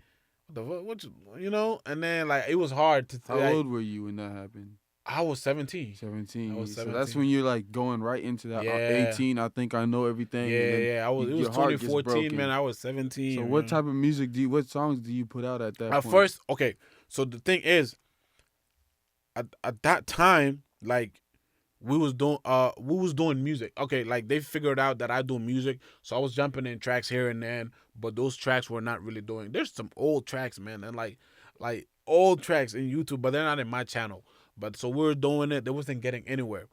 what the fuck? And then like it was hard to. How like, old were you when that happened? I was 17. 17. I was So 17. that's when you're like going right into that. Yeah. 18. I think I know everything. Yeah, and then yeah. It was your heart gets 2014, broken. man. I was 17. So man. what type of music what songs do you put out at that At point? first, okay. So the thing is, at that time, like we was doing music. Okay, like they figured out that I do music, so I was jumping in tracks here and then, but those tracks were not really doing. There's some old tracks, man, and like old tracks in YouTube, but they're not in my channel. But so we were doing it. They wasn't getting anywhere.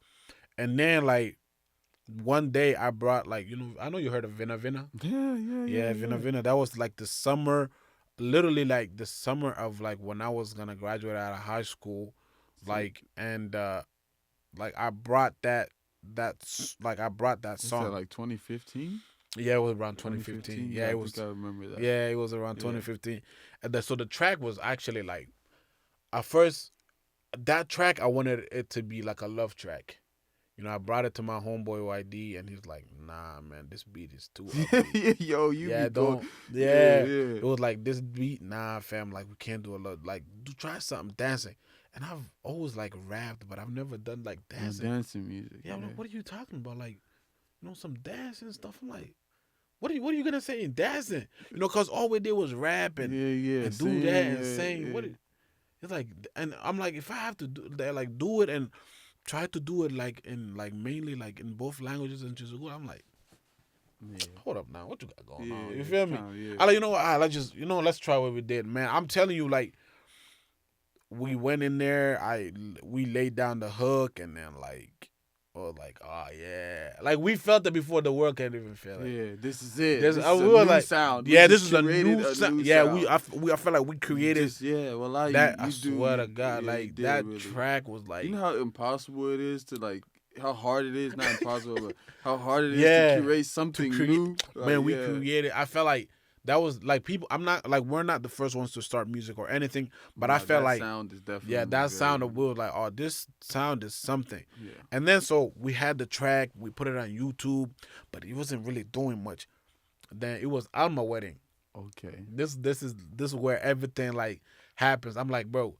And then like one day I brought like, I know you heard of Vina Vina. Yeah. Vina Vina. That was like the summer, literally like the summer of like when I was gonna graduate out of high school, like and like I brought that song. Was that like 2015? Yeah, it was around 2015. Yeah, I it was. think I remember that. Yeah, it was around 2015. And so the track was actually like, at first, that track I wanted it to be like a love track. I brought it to my homeboy YD, and he's like, "Nah, man, this beat is too ugly." Yo, you yeah, be going. don't. Yeah. Yeah. It was like this beat. Nah, fam, like we can't do a lot. Like, try something dancing. And I've always like rapped, but I've never done like dancing. Dancing music. Yeah, I'm like, what are you talking about? Like, some dancing stuff. I'm like, what are you gonna say in dancing? Cause all we did was rap and and do that and sing. Yeah. What? It's like, and I'm like, if I have to do that, like do it and try to do it like in like mainly like in both languages and just I'm like, hold up now, what you got going on? You feel me? I like, let's just let's try what we did, man. I'm telling you, like, we went in there, we laid down the hook, and then like, oh yeah, like we felt it before the world can even feel it. Yeah, this is it. This is we a were new like, sound. Yeah, We this just is a created new sound. new Yeah, sound. I felt like we created I swear to God, like that really. track was like, You know how impossible it is to like, how hard it is, not impossible, but how hard it is Yeah, to create something new. man, we created. I felt like that was like people. I'm not like we're not the first ones to start music or anything, but I felt that like sound is definitely that very sound of good. we was like, oh, this sound is something. Yeah. And then so we had the track, we put it on YouTube, but it wasn't really doing much. Then it was Alma wedding. Okay. This is where everything like happens. I'm like, bro,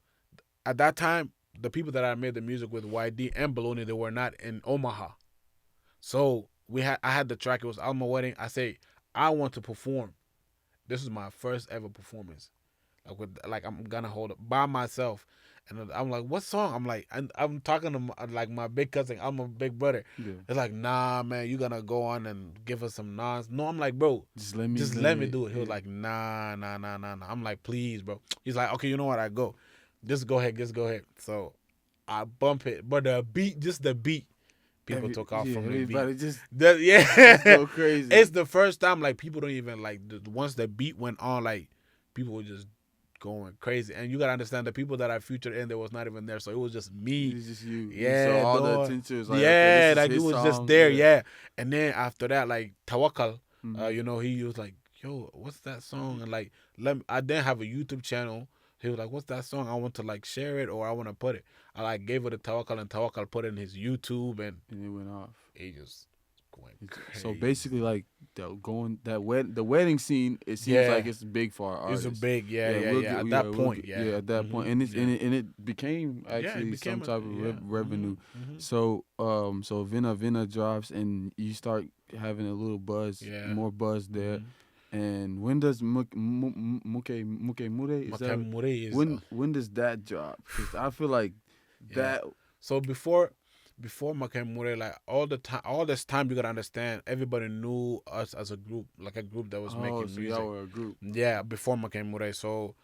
at that time, the people that I made the music with, YD and Baloney, they were not in Omaha. So I had the track, it was Alma wedding. I say, I want to perform. This is my first ever performance. like I'm gonna hold it by myself. And I'm like, what song? I'm like, I'm talking to like my big cousin. I'm a big brother. Yeah. It's like, nah, man, you gonna go on and give us some nonsense. No, I'm like, bro, Just just let let me me. do it. He was Yeah. like, nah, nah, nah, nah, nah. I'm like, please, bro. He's like, okay, you know what? I go. Just go ahead, just go ahead. So I bump it, but the beat, just the beat, people took off from the beat. Everybody just Yeah, go crazy. it's the first time like people don't even like once the beat went on, like people were just going crazy. And you gotta understand the people that I featured in there was not even there, so it was just me. It's just you. So Yeah, all the dog. attention was like, okay, this Yeah, is like it his was just song. there. Yeah. Yeah, and then after that, like Tawakkal, Mhm. he was like, "Yo, what's that song?" And like, I didn't have a YouTube channel. He was like, "What's that song? I want to like share it or I want to put it." I like gave it to Tawakkal and Tawakkal put it in his YouTube and And it went off. he just going So crazy. basically, like the wedding scene, it seems Yeah, like it's big for our it's a artists. big We'll yeah. get At yeah that we'll point, get, yeah, yeah at that point, and yeah, it became yeah. It actually some became a type of yeah. revenue. So so Vina Vina drops, and you start having a little buzz, Yeah. more buzz there. And when does Muke Mure is that Makamure is when does that drop? Because I feel like yeah. that. So before Makamure, like all this time, you gotta understand, everybody knew us as a group, like a group that was Oh, making so y'all music. were a group. Yeah, before Makamure. So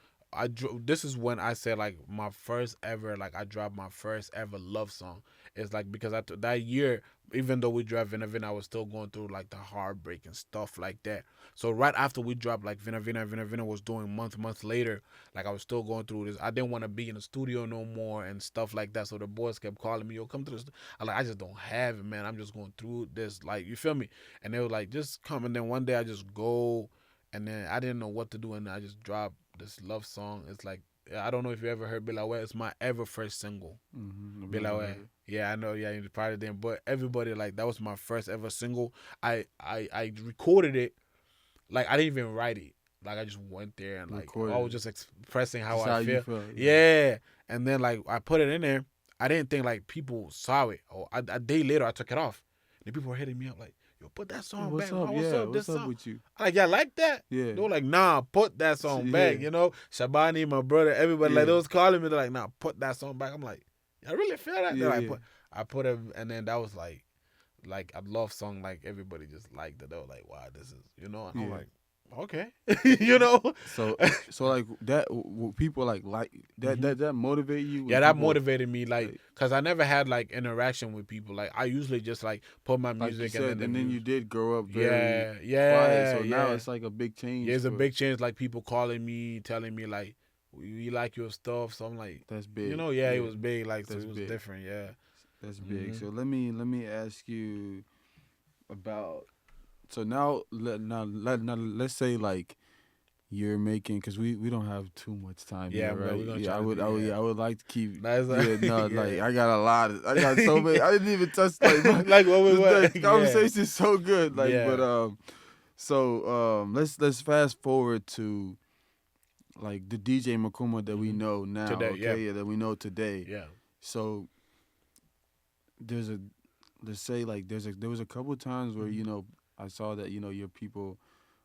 this is when I said like my first ever, like I dropped my first ever love song. It's like because that year, even though we dropped Vina Vina, I was still going through like the heartbreak and stuff like that. So right after we dropped like Vina Vina was doing month later, like I was still going through this. I didn't want to be in the studio no more and stuff like that. So the boys kept calling me, "Yo, come to the." I just don't have it, man. I'm just going through this, like you feel me? And they were like, "Just come." And then one day I just go, and then I didn't know what to do, and I just dropped this love song. It's like I don't know if you ever heard Bilawe. It's my ever first single. I've never Bilawe. heard it. Yeah, I know. Yeah, you probably didn't. But everybody like that was my first ever single. I recorded it. Like I didn't even write it. Like I just went there and like I was Recorded it. just expressing how Just I how you feel. felt. Yeah. Yeah, and then like I put it in there. I didn't think like people saw it. Or a day later I took it off. And people were hitting me up like, "Yo, put that Hey, song what's back. up? What's Yeah, up? This what's up song." with you? I'm like, "Yeah, like that?" Yeah. They were like, "Nah, put that song back." Yeah. You know, Shabani, my brother, everybody like Yeah. they was calling me. They're like, "Nah, put that song back." I'm like, "I really feel that." They're Yeah, like, yeah. I put it, and then that was like a love song. Like everybody just liked it. They were like, "Wow, this is," you know. And I'm Yeah. like, okay, you know. So like that people like that motivate you when Yeah, that people motivated me, like, cause I never had like interaction with people. Like I usually just like put my like you music and then said, the and then you views. did grow up very Yeah, quiet. yeah, So now yeah. it's like a big Yeah, change it's a for big change. Like people calling me, telling me like, "We like your stuff." So I'm like, that's big. yeah, it Yeah. was big. Like so, That's it was big. different. Yeah. That's big. So let me ask you about so now let's say like you're making because we don't have too much time Yeah, here, but right? we're gonna Yeah, try to do. I would like to keep. That's Yeah, no, like yeah. I got a lot. I got so many. I didn't even touch like my, Like what? the Yeah, conversation's so good. Like, but yeah. so let's fast forward to like the DJ Mkoma that we know now. Today, yeah, Okay, yeah, that we know today. yeah. So there's a let's say like there was a couple of times where I saw that your people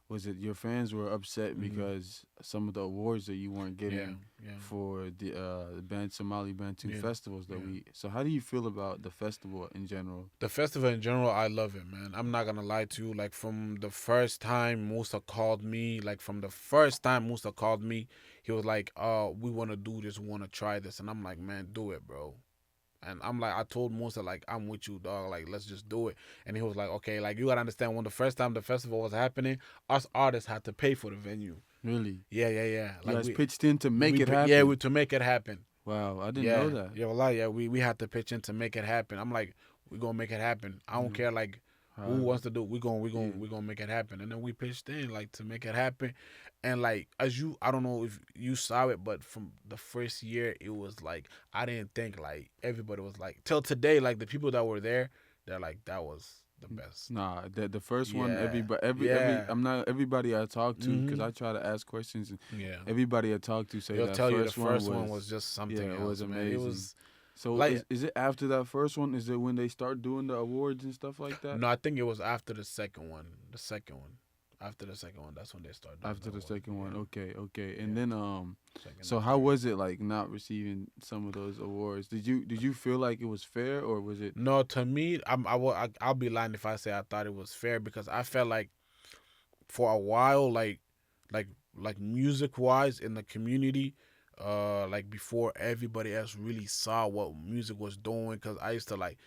was it your fans were upset because some of the awards that you weren't Yeah, getting yeah. for the band Somali Bantu Yeah, festivals that yeah. we. So how do you feel about the festival in general? The festival in general, I love it, man. I'm not gonna lie to you. Like from the first time Musa called me, he was like, we wanna do this, we wanna try this. And I'm like, man, do it, bro. And I'm like, I told Musa, like, I'm with you, dog. Like, let's just do it. And he was like, okay, like, you gotta understand, when the first time the festival was happening, us artists had to pay for the venue. Really? Yeah, yeah, yeah. You Like guys pitched in to make it happen. Yeah, to make it happen. Wow, I didn't Yeah, know that. yeah, well, yeah, we had to pitch in to make it happen. I'm like, we gonna make it happen. I don't care like who wants to do it. We gonna make it happen. And then we pitched in like to make it happen. And like I don't know if you saw it, but from the first year it was like I didn't think like everybody was like till today, like the people that were there, they're like that was the best. Nah, the first one, Yeah, every I'm not everybody I talk to because Mhm. I try to ask questions and Yeah. everybody I talk to say They'll that tell you the first first one one was just something yeah, else. it was Man. amazing. It was So like is it after that first one? Is it when they start doing the awards and stuff like that? no, I think it was after the second one. The second one. After the second one, that's when they start doing the After the award. second one, Yeah, okay, okay. And yeah. then Second so and how third. was it like not receiving some of those awards? Did you feel like it was fair or was it No, to me, I'll be lying if I say I thought it was fair because I felt like for a while, like like music wise in the community, like before everybody else really saw what music was doing, because I used to like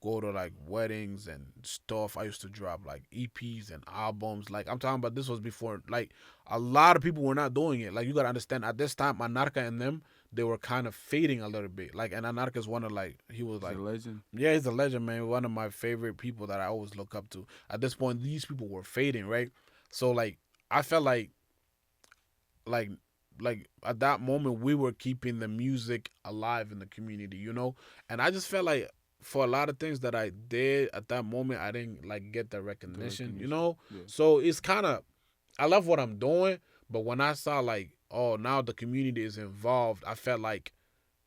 go to like weddings and stuff. I used to drop like EPs and albums. Like I'm talking about, this was before like a lot of people were not doing it. Like you gotta understand, at this time, Anarka and them, they were kind of fading a little bit. Like, and Anarka is one of like, he was is it like, a legend? yeah, he's a legend, man. One of my favorite people that I always look up to. At this point, these people were fading, right? So like I felt like like at that moment we were keeping the music alive in the community, you know? And I just felt like for a lot of things that I did at that moment, I didn't like get the The recognition, you recognition. know? Yeah. So it's kind of, I love what I'm doing, but when I saw like, oh, now the community is involved, I felt like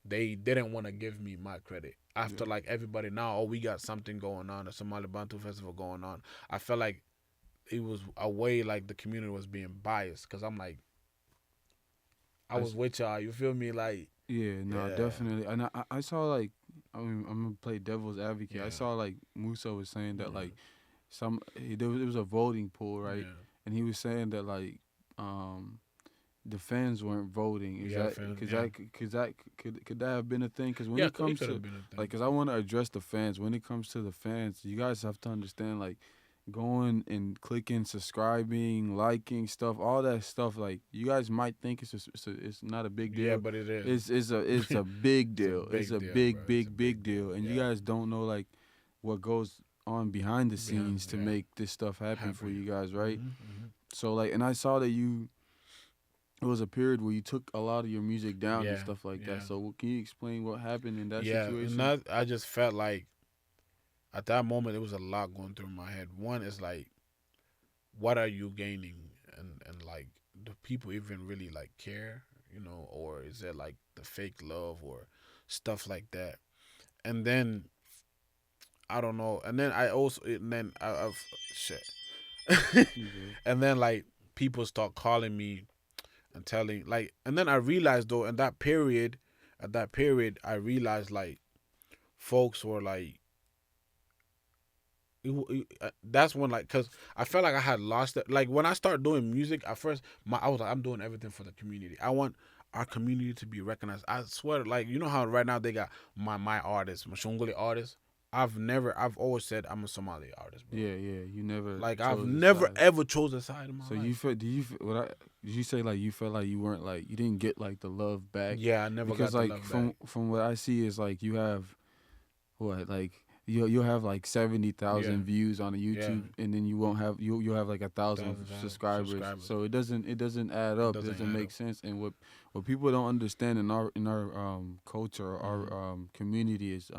they didn't want to give me my credit. Yeah. After like everybody now, oh, we got something going on, a Somali Bantu festival going on. I felt like it was a way like the community was being biased, because I'm like, I I was s- with y'all. You feel me? Like, yeah, no, yeah, definitely. And I saw like I mean, I'm gonna play devil's advocate. I yeah, saw like Musa was saying that yeah, like there was a voting pool, right? yeah, And he was saying that like um the fans weren't voting. Is yeah, that fam, cause yeah, that cause that could that have been a thing? Because when yeah. it It comes could to have been a like, thing. cause I want to address the fans. When it comes to the fans, you guys have to understand like going and clicking, subscribing, liking stuff, all that stuff. Like you guys might think it's not a big Yeah, deal. but it is. It's a big It's a deal. It's big a deal, bro. big It's a big big big deal. deal, and you Yeah, guys don't know like what goes on behind the behind, scenes to yeah, make this stuff happen for happy. you guys, right? Hmm. So like, and I saw that it was a period where you took a lot of your music down and Yeah, stuff like that. yeah, So can you explain what happened in that yeah. And situation? that, I just felt like at that moment it was a lot going through my head. One is like, what are you gaining, and like, do people even really like care, you know, or is it like the fake love or stuff like that? And then I don't know. And then I also, and then I've shit. You good? And then like people start calling me and telling like, and then I realized though, in that period, at that period, I realized like folks were like, that's when like, cause I felt like I had lost it. Like when I started doing music at first, I was like, I'm doing everything for the community. I want our community to be recognized. I swear, like, you know how right now they got my artist, Mashunguli artist. I've always said I'm a Somali artist, bro. Yeah, yeah. You never Like I've chose a never side. ever chose a side in my So life. you felt? Did you say like you felt like you weren't like you didn't get like the love back? Yeah, I never Because got the like love back. from what I see is like you have what like you'll have like seventy Yeah, thousand views on a yeah, YouTube, and then you won't have you'll have like 1,000 thousand subscribers. subscribers. So it doesn't add It up. It doesn't doesn't add make up. sense. And what people don't understand in our culture, Hmm. our community is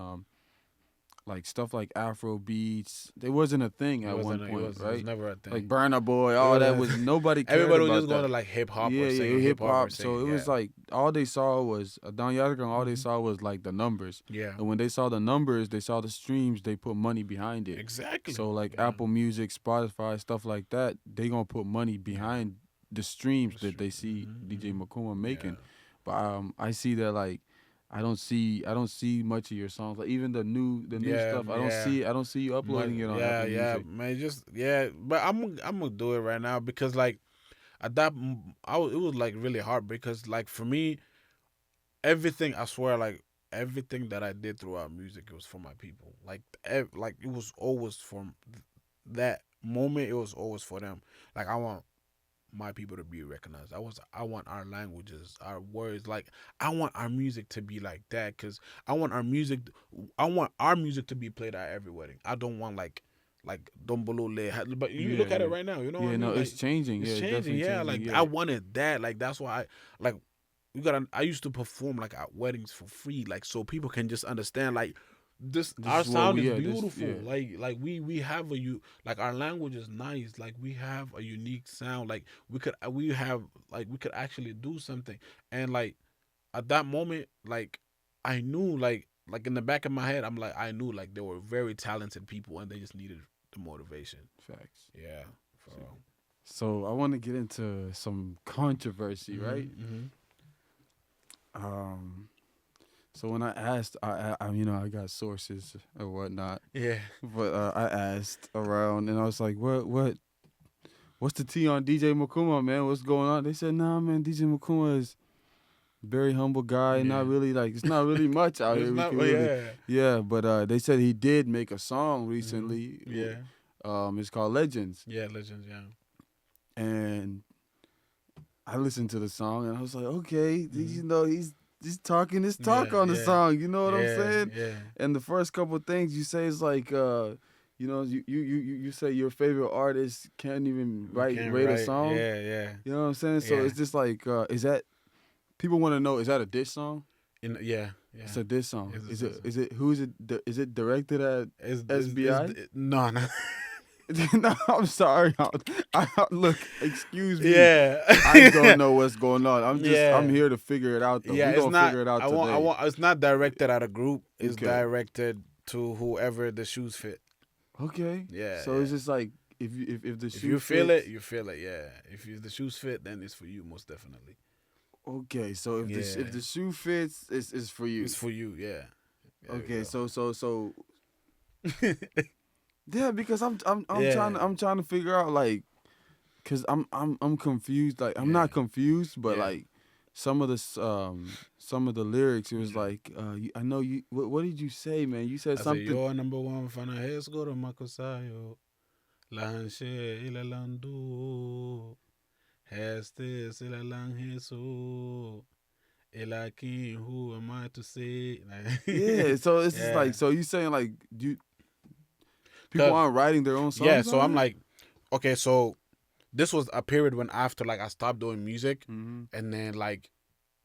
like stuff like Afro beats. There wasn't a thing It at one wasn't. It point, was. It was right? never a Like thing. Burna Boy, It all that was was. nobody cared Everybody was about just going that. to like hip hop Yeah, or yeah, singing hip hip hop or hop. So singing. it Yeah. was like all they saw was Don Yadrigan. All they Hmm. saw was like the numbers, Yeah. and when they saw the numbers, they saw the streams. They put money behind it. Exactly. So like Yeah. Apple Music, Spotify, stuff like that, they gonna put money Yeah. behind the streams That's that true. they see DJ Hmm. Mkoma Yeah. making. But I see that like I don't see much of your songs. Like even the new Yeah. stuff, Yeah. I don't see you uploading it on Yeah. Apple Yeah. Music. Man, just yeah. But I'm gonna do it right now because like at that it was like really hard because like for me everything, I swear, like everything that I did throughout music, it was for my people. Like like it was always for that moment. It was always for them. Like I want my people to be recognized. I want our languages, our words. Like I want our music to be like that because I want our music to be played at every wedding. I don't want like Dombolole. But you Yeah, look at it yeah, right now. You know what I yeah. No, mean? it's Like changing. it's Yeah, it's changing. definitely Yeah, changing. like I Yeah, wanted that. Like that's why like you got. I used to perform like at weddings for free, like so people can just understand. Like this, this our is what sound we is yeah this beautiful. yeah Like we have like our language is nice. Like we have a unique sound. Like we could actually do something. And like at that moment, like I knew like in the back of my head, I'm like I knew like they were very talented people and they just needed the motivation. facts. Yeah, for See, real. So I want to get into some controversy, right? Mm-hmm. Um, so when I asked, I got sources or whatnot, Yeah. but I asked around, and I was like, what's the tea on DJ Mkoma, man? What's going on? They said, nah, man, DJ Mkoma is very humble guy, Yeah. not really like it's not really much out It's here. We not. can Oh, really, yeah. yeah, but they said he did make a song Mm-hmm. recently. Yeah. It's called Legends, Yeah. Legends. Yeah. and I listened to the song and I was like, okay, Mm-hmm. he's talking his talk Yeah. on the Yeah. song. You know what I'm Yeah. saying? Yeah. And the first couple of things you say is like, you say your favorite artist can't even We can't rate a write. song. Yeah. Yeah. You know what I'm saying? So Yeah. it's just like, is that people want to know? Is that a diss song? Yeah. It's Yeah. a diss song. It's a Is diss it? song. Is it? Who is it? Is it directed at SBI? No. No. No, I'm sorry. Look, excuse me. Yeah. I don't know what's going on. I'm Yeah. here to figure it out though. Yeah. We It's gonna not. figure it out I want. I today. want. It's not directed at a group. It's Okay. directed to whoever the shoes fit. Okay. Yeah. So Yeah. it's just like if the If shoe you feel fits. it, you feel it. Yeah. If the shoes fit, then it's for you, most definitely. Okay. So if Yeah. the shoe fits, it's for you. It's for you. Yeah. There we Okay. go. So yeah, because Yeah. I'm trying to figure out like, cause I'm confused. Like I'm Yeah. not confused, but Yeah. like some of the lyrics, it was Mhm. like I know you. What did you say, man? You said I say something. you're number one fan of Hesgoro Makosayo. Lahanshe ilalandu. Heste ilalang Heso. Ilakin, who am I to say? Yeah, so it's just Yeah. like, so you saying like people 'Cause- aren't writing their own Yeah, songs? so I'm like, okay, so this was a period when after like I stopped doing music, mm-hmm. and then like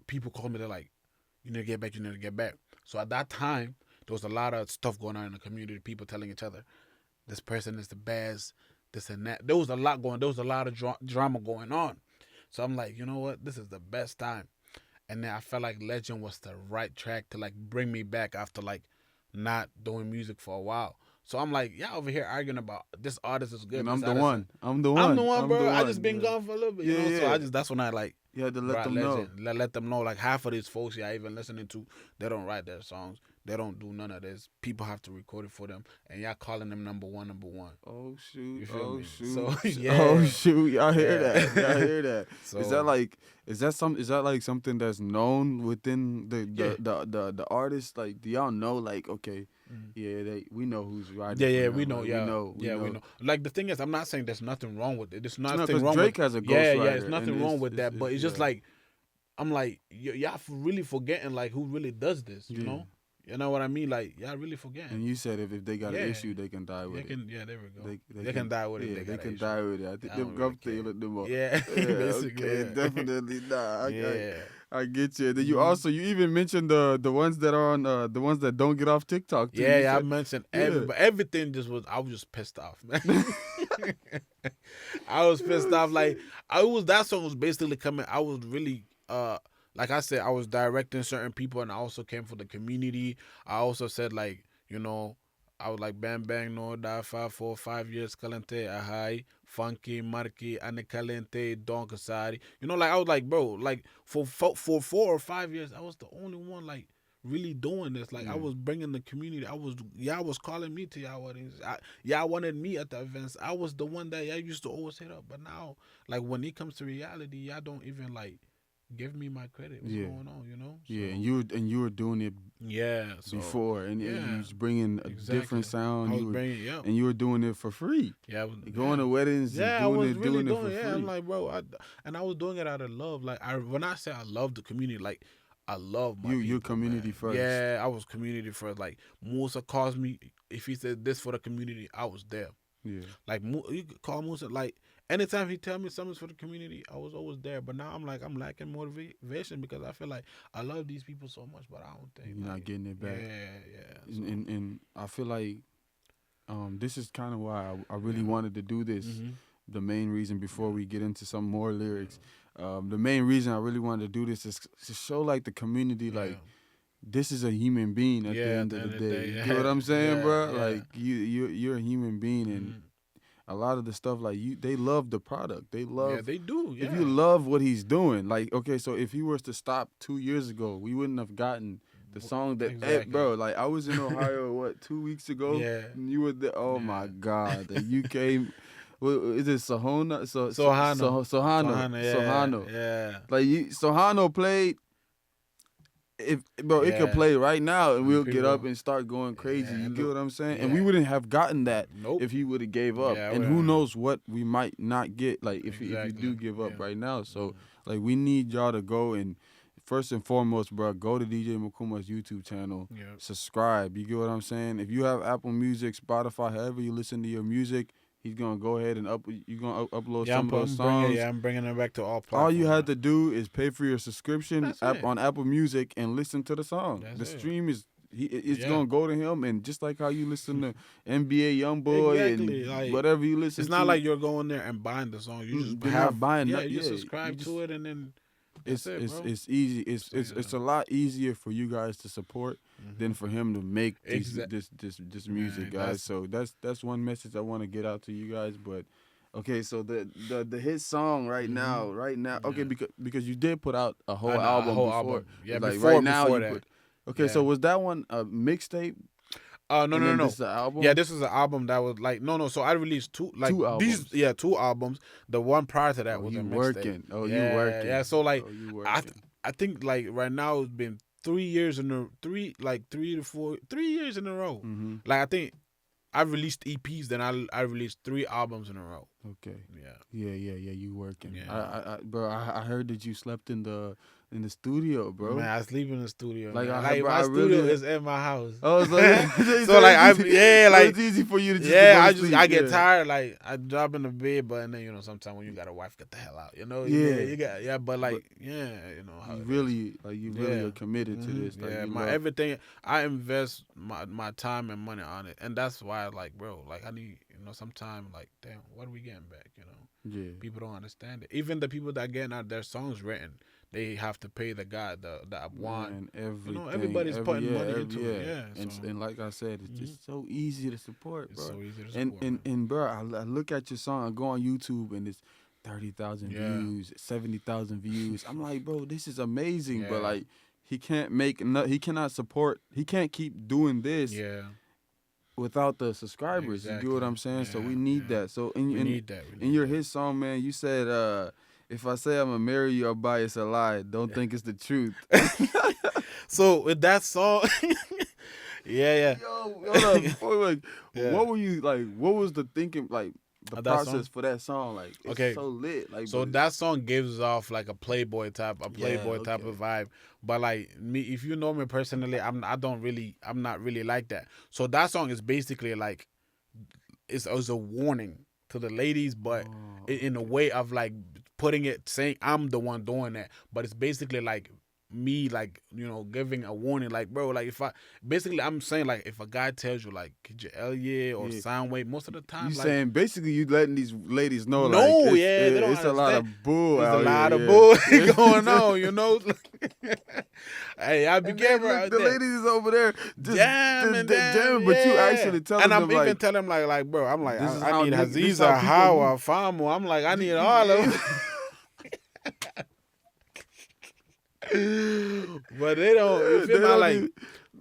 people called me, they're like, you need to get back, you need to get back. So at that time, there was a lot of stuff going on in the community, people telling each other, this person is the best, this and that. There was a lot of drama going on. So I'm like, you know what, this is the best time. And then I felt like Legend was the right track to like bring me back after like not doing music for a while. So I'm like, y'all over here arguing about this artist is good. And this I'm the artist one. I'm the I'm one. the one, bro. I just been Yeah. gone for a little bit, Yeah, So yeah. that's when I like You had to let brought them know. Legend. Let them know like half of these folks y'all even listening to, they don't write their songs. They don't do none of this. People have to record it for them, and y'all calling them number one. Oh shoot! You feel Oh me? shoot! So, Oh yeah. shoot! Y'all hear Yeah. that? Y'all hear that? So Is that like? Is that like something that's known within Yeah. the artist? Like, do y'all know? Like, okay, Mhm. yeah, we know who's writing. Yeah, for yeah, them. we know, Like, yeah, we know. we know. Like the thing is, I'm not saying there's nothing wrong with it. There's No, nothing because wrong Drake with. has a Yeah, ghostwriter. yeah, it's nothing and wrong with that. But it's just yeah. like I'm like y'all really forgetting like who really does this. You Yeah. know, you know what I mean? Like y'all really forgetting. And you said if they got Yeah. an issue, they can die with it. Yeah, there we go. They Can die with it. Yeah, They they got can an die with it. I think I them don't gum really care. them up. Yeah, basically. Okay, Yeah. definitely not. Yeah. I get you. Then you Mhm. also you even mentioned the ones that are on the ones that don't get off TikTok too. Yeah, You yeah, I said- mentioned Yeah. everything. I was just pissed off, man. I was pissed off. Like that song was basically coming. I was really like I said, I was directing certain people, and I also came for the community. I also said like I was like bang bang no da 5 4 5 years calente ahai funky marky ane calente don kasari. Like I was like bro, like for 4 or 5 years, I was the only one like really doing this. Like I Yeah. was bringing the community. Y'all was calling me to y'all weddings. Y'all wanted me at the events. I was the one that y'all used to always hit up. But now, like when it comes to reality, y'all don't even like give me my credit. What's Yeah. going on? Yeah, So, and you were doing it yeah. So, before, and you yeah, was bringing a exactly. different sound. I was bringing yeah. And you were doing it for free. Yeah, Going to weddings, yeah, and I was doing really it for yeah. free. I'm like, bro, I was doing it out of love. Like, when I say I love the community, like, I love my you're people, community man. first. Yeah, I was community first. Like, Musa calls me if he said this for the community, I was there. Yeah. Like, you could call Musa. Like, anytime he tell me something's for the community, I was always there. But now I'm like, I'm lacking motivation because I feel like I love these people so much, but I don't think You're like, not getting it back. Yeah. So, And I feel like this is kind of why I really Yeah. wanted to do this. Mhm. The main reason, before we get into some more lyrics, the main reason I really wanted to do this is to show like the community like this is a human being at the end of the day. You get what I'm saying, Yeah, bro? yeah. Like you're a human being, and Mhm. a lot of the stuff like they love the product. They love. Yeah, they do. Yeah. If you love what he's doing, like okay, so if he was to stop 2 years ago, we wouldn't have gotten the song that Exactly. bro. Like I was in Ohio what 2 weeks ago. Yeah. And you were there. Oh Yeah. my God, the UK. Is it Sohana? Sohano. Sohano. Yeah. Like Sohano played. If bro, it could Yeah. play right now, and we'll get People- up and start going crazy. Yeah, You and get the- what I'm saying? yeah. And we wouldn't have gotten that Nope. if he would have gave up. Yeah, and we who don't. knows what we might not get. Like if you Exactly. do give up Yeah. right now. So like we need y'all to go and first and foremost, bro, go to DJ Mkoma's YouTube channel. Yeah. Subscribe. You get what I'm saying? If you have Apple Music, Spotify, however you listen to your music, he's gonna go ahead and upload some of those songs. I'm bringing it back to all platforms. All you had to do is pay for your subscription That's it. on Apple Music and listen to the song. That's the it. stream is it's Yeah. gonna go to him, and just like how you listen to NBA YoungBoy Exactly, and like, whatever you listen It's to. not like you're going there and buying the song. You just You're have not buying yeah, nothing. you Yeah, subscribe you to just- it and then it's that's it, bro. it's easy. It's a lot easier for you guys to support than for him to make this music, guys. So that's one message I want to get out to you guys. But okay, so the hit song right now, okay, because you did put out a whole album before. Yeah, like before, right now before you that. put. Okay, Yeah. so was that one a mixtape? No, and no, then no. This is the album. Yeah, this is an album that was like no. So I released two albums. two albums. The one prior to that Oh, was you a mixtape. working. Oh, yeah, you working. Yeah, so like Oh, you I working. I think like right now it's been 3 years in a 3 years in a row. Mm-hmm. Like I think I've released EPs, then I released 3 albums in a row. Okay. Yeah. Yeah. You working. Yeah. Bro, I heard that you slept in the studio, bro. Man, I sleep in the studio. Like, Like, bro, my I studio really- is in my house. Oh, so, So like I like it's easy for you to just yeah, to go to I sleep, get yeah. tired. Like I drop in the bed, but then sometimes when you got a wife, get the hell out. Yeah. you got but like how You it really like you really Yeah. are committed to Mhm. this. Like, Yeah, you my love- everything. I invest my time and money on it, and that's why like bro, like I need sometime like damn, what are we getting back? Yeah. People don't understand it. Even the people that getting out their songs written, they have to pay the guy that want. Man, everything. everybody's putting money into it. Yeah, and, so- and like I said, it's just so easy to support, It's bro. so easy to support. And bro, I look at your song. I go on YouTube and it's 30,000 Yeah. views, 70,000 views. I'm like, bro, this is amazing. Yeah. But like, he cannot support. He can't keep doing this yeah, without the subscribers. You get what I'm saying? So Yeah, we need yeah. that. So we need that. in your hit song, man, you said, if I say I'm gonna marry you, I'll buy it's a lie. Don't think it's the truth. So with that song, yeah. Yo, hold up. Before, like, Yeah. what were you like? What was the thinking? Like the Of that process song? for that song? Like, it's Okay. so lit. Like, So but- that song gives off like a playboy type type okay. of vibe. But like me, if you know me personally, I'm not really like that. So that song is basically like it's a warning to the ladies, but Oh, in a way of like putting it saying I'm the one doing that. But it's basically like me like giving a warning like bro like if I'm saying like if a guy tells you like could you Elliot or Yeah. Soundwave most of the time you like saying basically you letting these ladies know No, like it's, yeah, they don't it's a lot of understand. bull there's out a lot here, of yeah. bull going on, Hey, I be And then, careful look, out the there. ladies is over there just Jamming, jamming, but you yeah. actually telling and them I'm even like, telling them like bro, I'm like This is I how need niggas- this is how Aziza, people Hawa, Famu. I'm like I need all of them. But they don't. You They feel me? don't Like even-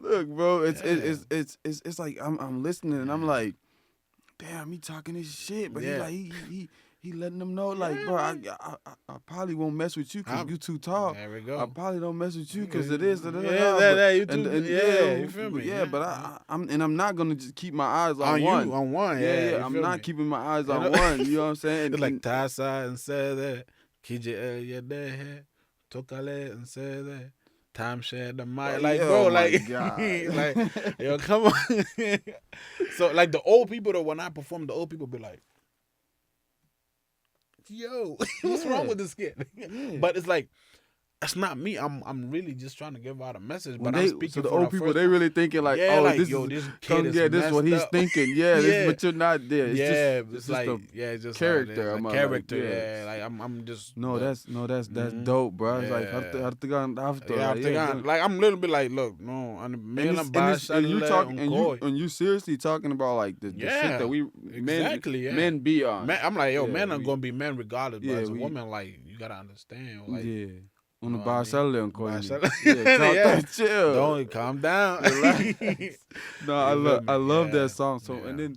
look, bro, it's Yeah. it's like I'm listening and I'm like, damn, he talking his shit, but Yeah. he letting them know like, bro, I probably won't mess with you because I'm- you too tall. there we I go. probably don't mess with you because it is. Yeah, that, you too- yeah, you feel me? Yeah, but I'm not gonna just keep my eyes on On one. you, on one. Yeah, you I'm feel not me? keeping my eyes You on know? one. You know what I'm saying? It's like And- Tasa and said that. Kije El Yede, Tokale and said that. Time share the mic. Like, oh bro, my like, God. like, yo, come on. So, like, the old people, though, when I perform, the old people be like, yo, what's wrong Yeah. with this kid? Yeah. But it's like, that's not me. I'm really just trying to give out a message, When but I'm they, speaking so the for the old people, first they time. really thinking like, Yeah, oh, like this yo, is, this kid come, is yeah, this is what messed he's up. thinking. Yeah, Yeah, but you're not there. yeah, It's it's just like a it's just how it is. character. A I'm like, character, yeah. yeah. Like I'm just No, the, that's dope, bro. It's like yeah. after, Yeah, like, after yeah, God, like I'm a little bit like, look, no, and me lang and ba this siya and you nila talk unkoy. and you seriously talking about like the shit that Yeah, we exactly. Yeah, men be on. man, I'm like, yo, Yeah, men are gonna be men regardless, but yeah as a we woman, like you gotta understand, like yeah. you On the know what I mean. Barcelona Ba coin. siya Yeah, calm yeah, down, chill. don't calm down. Relax. No, You feel I me? love that Yeah, song. So and yeah, then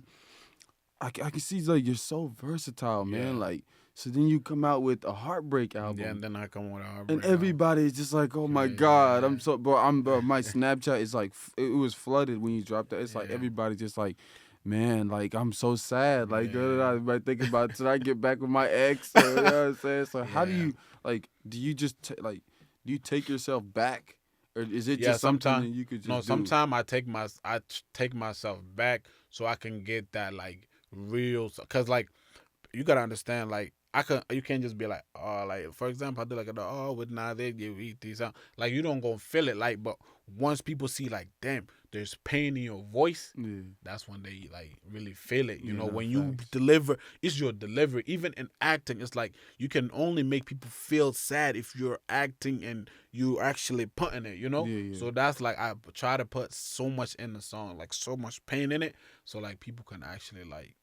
I can see like you're so versatile, man. yeah. Like so then you come out with a Heartbreak Yeah, album. and then I come with a And heartbreak album. everybody is just like, oh my Crazy, God, yeah, I'm so, bro, my Snapchat is like, it was flooded when you dropped that. It's like yeah, everybody just like, man, like I'm so sad. Like, yeah, I might think about, should I get back with my ex? Or, you know what I'm saying? So how do yeah. you, like, do you just, do you take yourself back? Or is it Yeah, just something sometimes that you could no, just do? sometimes I take myself back so I can get that like real, cause like you gotta understand, like you can't just be like, oh, like for example, I do like, oh, with now they give eat these out, like you don't gonna feel it, like, but once people see like, damn, there's pain in your voice, Yeah. that's when they like really feel it. You Yeah, know, no, when you facts. deliver, it's your delivery. Even in acting, it's like you can only make people feel sad if you're acting and you actually putting it. You know, Yeah, yeah. so that's like I try to put so much in the song, like so much pain in it, so like people can actually like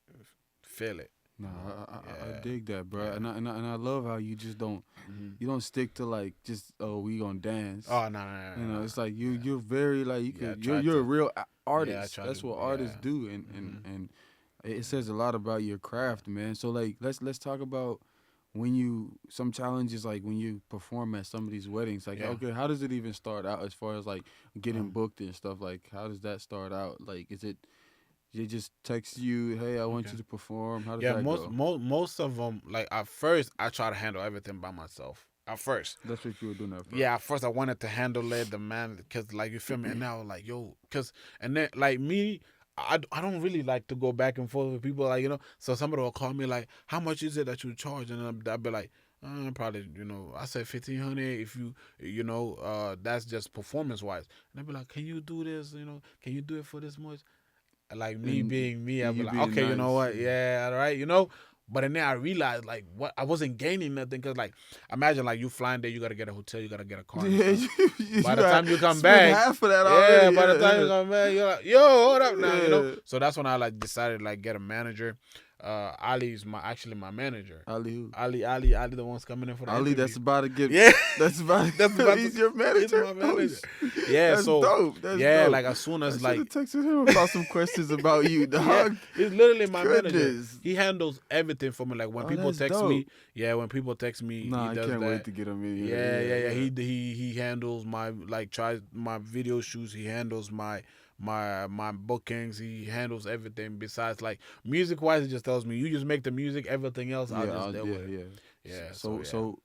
feel it. No, I Yeah. dig that, bro, Yeah. and I love how you just don't Mhm. you don't stick to like just we gonna dance. Oh no. You know, it's like you're very like you Yeah, I could try you're a to. real Yeah, I artist. try That's to. what artists Yeah. do, and it says a lot about your craft, man. So like let's talk about when you some challenges like when you perform at some of these weddings. Like Yeah. okay, how does it even start out as far as like getting Um, booked and stuff? Like how does that start out? Like is it they just text you, hey, I want okay. you to perform? How does Yeah, that go? most of them, like at first, I try to handle everything by myself. At first, That's what you were doing at first. yeah, at first I wanted to handle it, the man, cause like you feel me, and now like yo, cause and then like me, I don't really like to go back and forth with people, like you know. So somebody will call me like, how much is it that you charge, and I'll be like, probably you know, I said 1,500 if you know, that's just performance wise, and I'll be like, can you do this, you know, can you do it for this much? Like me And being me, I'd be you like, being okay, you know nice. what, yeah, all right, you know. But then I realized like what I wasn't gaining nothing, cause like imagine like you flying there, you gotta get a hotel, you gotta get a car. And Yeah, stuff. By the time you come spent back, half of that yeah, already. by the time you Yeah, come back, you're like, yo, hold up now, you know. yeah. So that's when I like decided like get a manager. Ali's my manager. Ali who? Ali, the one's coming in for the Ali, interview. that's about to get. Yeah, That's about. that's about He's to, your he's manager. my manager. Oh, Yeah, that's so dope. That's yeah, dope. like as soon I as should like have texted him about some questions about you, yeah, dog. he's literally my manager. Goodness. He handles everything for me. Like when Oh, people that's text dope. me, yeah, when people text me, Nah, he I does can't that. wait to get him in here. Yeah. He handles my like tries my video shoots. He handles my bookings. He handles everything besides like music wise. He just tells me you just make the music. Everything else I'll just deal with. Yeah. So,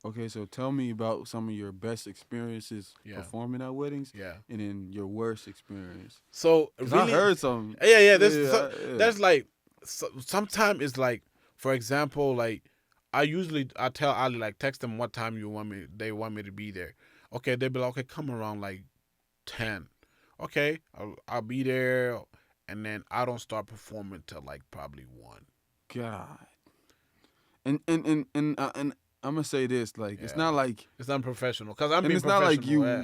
okay. So tell me about some of your best experiences Yeah. performing at weddings, yeah. and then your worst experience. So 'Cause really, I heard some. yeah. Yeah. That's like sometimes it's like, for example, like I tell Ali like text them what time they want me to be there. Okay, they be like, okay, come around like 10. Okay, I'll be there, and then I don't start performing till like probably 1. God. And I'm gonna say this, like it's Yeah. not like, It's unprofessional because I'm and being it's not like professional. Yeah.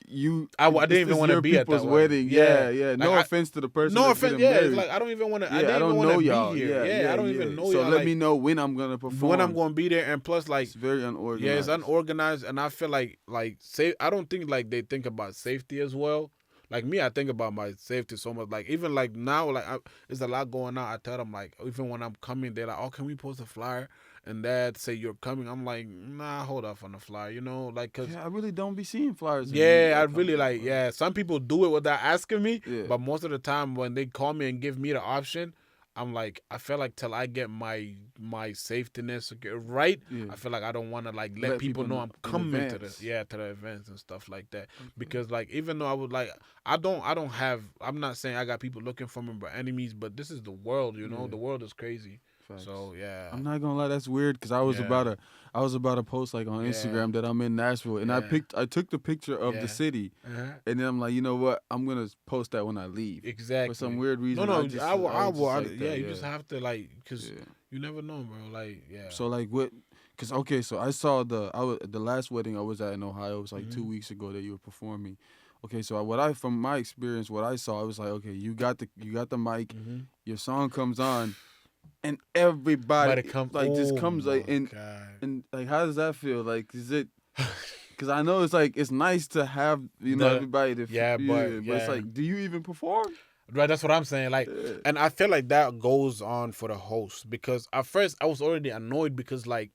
you. I didn't it's even want to your be at that people's wedding. wedding. Yeah. Like, No offense to the person. no that's offense. getting Yeah, married. it's like I don't even want to. Yeah, I didn't I don't even want know to y'all. be here. Yeah, I don't even know so y'all. let like, me know when I'm gonna perform. when I'm going to be there, and plus like It's very unorganized. yeah, it's unorganized, and I feel like say I don't think like they think about safety as well. Like me, I think about my safety so much. Like even like now, like there's a lot going on. I tell them like even when I'm coming, they're like, "Oh, can we post a flyer?" And Dad say you're coming. I'm like, "Nah, hold up on the flyer," you know, like cause Yeah, I really don't be seeing flyers. yeah, I really like yeah. Some people do it without asking me, Yeah. but most of the time when they call me and give me the option, I'm like, I feel like till I get my safetyness right, Yeah. I feel like I don't want to like let people know I'm in coming to the advance. to the events and stuff like that. Because like even though I would like I don't have I'm not saying I got people looking for me but enemies, but this is the world, you know, Yeah. the world is crazy. Facts. So yeah, I'm not gonna lie, that's weird because I was about to post like on Instagram that I'm in Nashville, and I took the picture of the city, and then I'm like, you know what, I'm gonna post that when I leave. Exactly. For some weird reason, No, I was just like that, you just have to like, cause you never know, bro. Like, So like what? Cause okay, so I saw the last wedding I was at in Ohio. It was like 2 weeks ago that you were performing. Okay, so from my experience, what I saw, I was like, okay, you got the mic, your song comes on, and everybody just comes like and like how does that feel? Like is it? Because I know it's like it's nice to have everybody to but it's like, do you even perform? Right, that's what I'm saying. Like, and I feel like that goes on for the host because at first I was already annoyed because like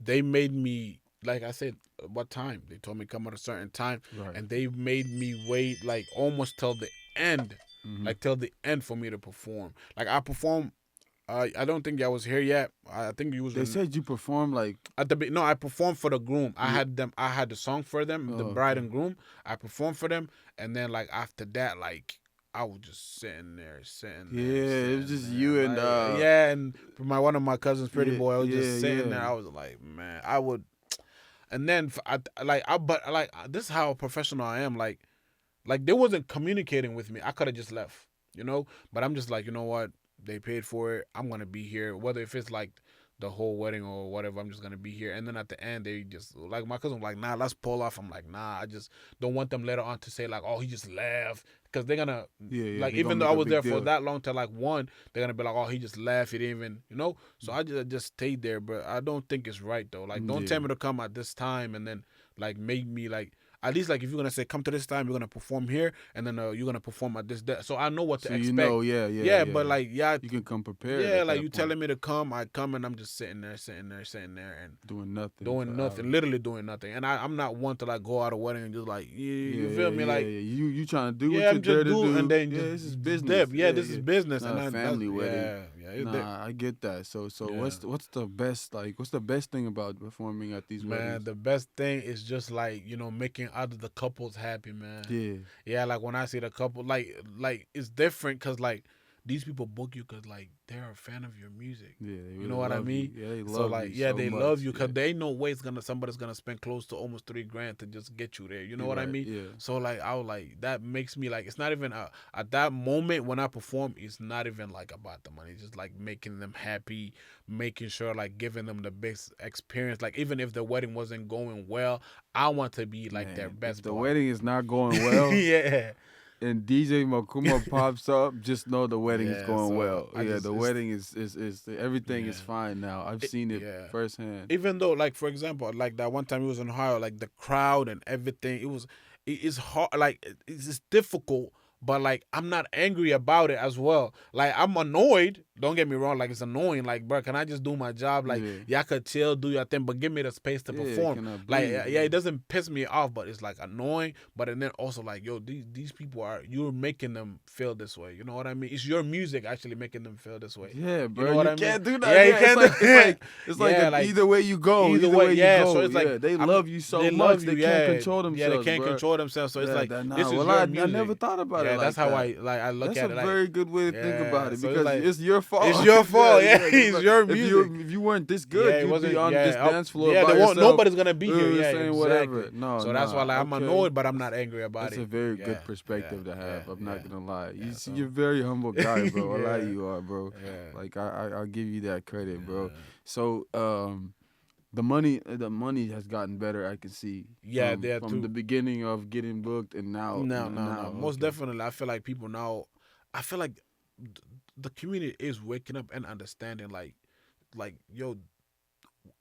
they made me, like I said, what time they told me come at a certain time, and they made me wait like almost till the end, like till the end for me to perform. Like I performed. I don't think I was here yet. I think you was. They said you performed like at the no. I performed for the groom. I had them. I had the song for them, the bride and groom. I performed for them, and then like after that, like I was just sitting there. It was just you and and one of my cousins, Pretty Boy. I was just sitting there. I was like, man, I would. And then this is how professional I am. Like they wasn't communicating with me. I could have just left, But I'm just like, you know what? They paid for it. I'm gonna be here, whether if it's like the whole wedding or whatever. I'm just gonna be here. And then at the end, they just like my cousin was like, nah, let's pull off. I'm like, nah, I just don't want them later on to say like, oh, he just left, because they're gonna like even though I was there for that long till like 1, they're gonna be like, oh, he just left. He didn't even So I just stayed there, but I don't think it's right though. Like, don't tell me to come at this time and then like make me like. At least, like, if you're going to say, come to this time, you're going to perform here, and then you're going to perform at this day. So I know what to expect. Yeah, but, like, you can come prepared. Yeah, like, you telling me to come, I come, and I'm just sitting there, and doing nothing. Literally doing nothing. And I'm not one to, like, go out of a wedding and just, like, you feel me? Like, you trying to do what you're there to do. And then this is business. This is business. Not and a family wedding. Yeah. I get that. So what's the best thing about performing at these weddings? Man, the best thing is just, like, making other the couples happy, man. Yeah, like when I see the couple, like it's different because like these people book you because like they're a fan of your music. Yeah, you know what I mean. Yeah, they love so like you. They love you because they ain't no way somebody's gonna spend close to almost $3,000 to just get you there. You know what I mean? Yeah. So like I was like that makes me like it's not even at that moment when I perform, it's not even like about the money. It's just like making them happy, making sure like giving them the best experience. Like even if the wedding wasn't going well, I want to be like their best. If the wedding is not going well, and DJ Mkoma pops up, just know the wedding is going well. The wedding is everything is fine now. I've seen it firsthand. Even though, like for example, like that one time it was in Ohio, like the crowd and everything, it's hard. Like it's difficult. But, like, I'm not angry about it as well. Like, I'm annoyed. Don't get me wrong. Like, it's annoying. Like, bro, can I just do my job? Like, y'all could chill, do your thing, but give me the space to perform. Like, it doesn't piss me off, but it's, like, annoying. But and then also, like, yo, these people you're making them feel this way. You know what I mean? It's your music actually making them feel this way. Yeah, bro. You know what I mean? Can't do that. Yeah, you can't do that. It's like either way you go. Either way you go. So it's like, they love you so much. They can't control themselves. Yeah, they can't control themselves. So it's like, this is your music. I never thought about it like that's that. how I look that's at it. That's a very good way to think about it because it's your fault. It's your fault. It's your music. If you weren't this good, you'd be on this dance floor by yourself. Nobody's gonna be here. Saying whatever. No, so that's why I'm annoyed, but I'm not angry about it. That's a very good perspective to have. I'm not gonna lie. You're a very humble guy, bro. I like you are, bro. Like I'll give you that credit, bro. So the money has gotten better. I can see. From the beginning of getting booked and now. No. Most definitely, I feel like people now. I feel like the community is waking up and understanding. Like yo,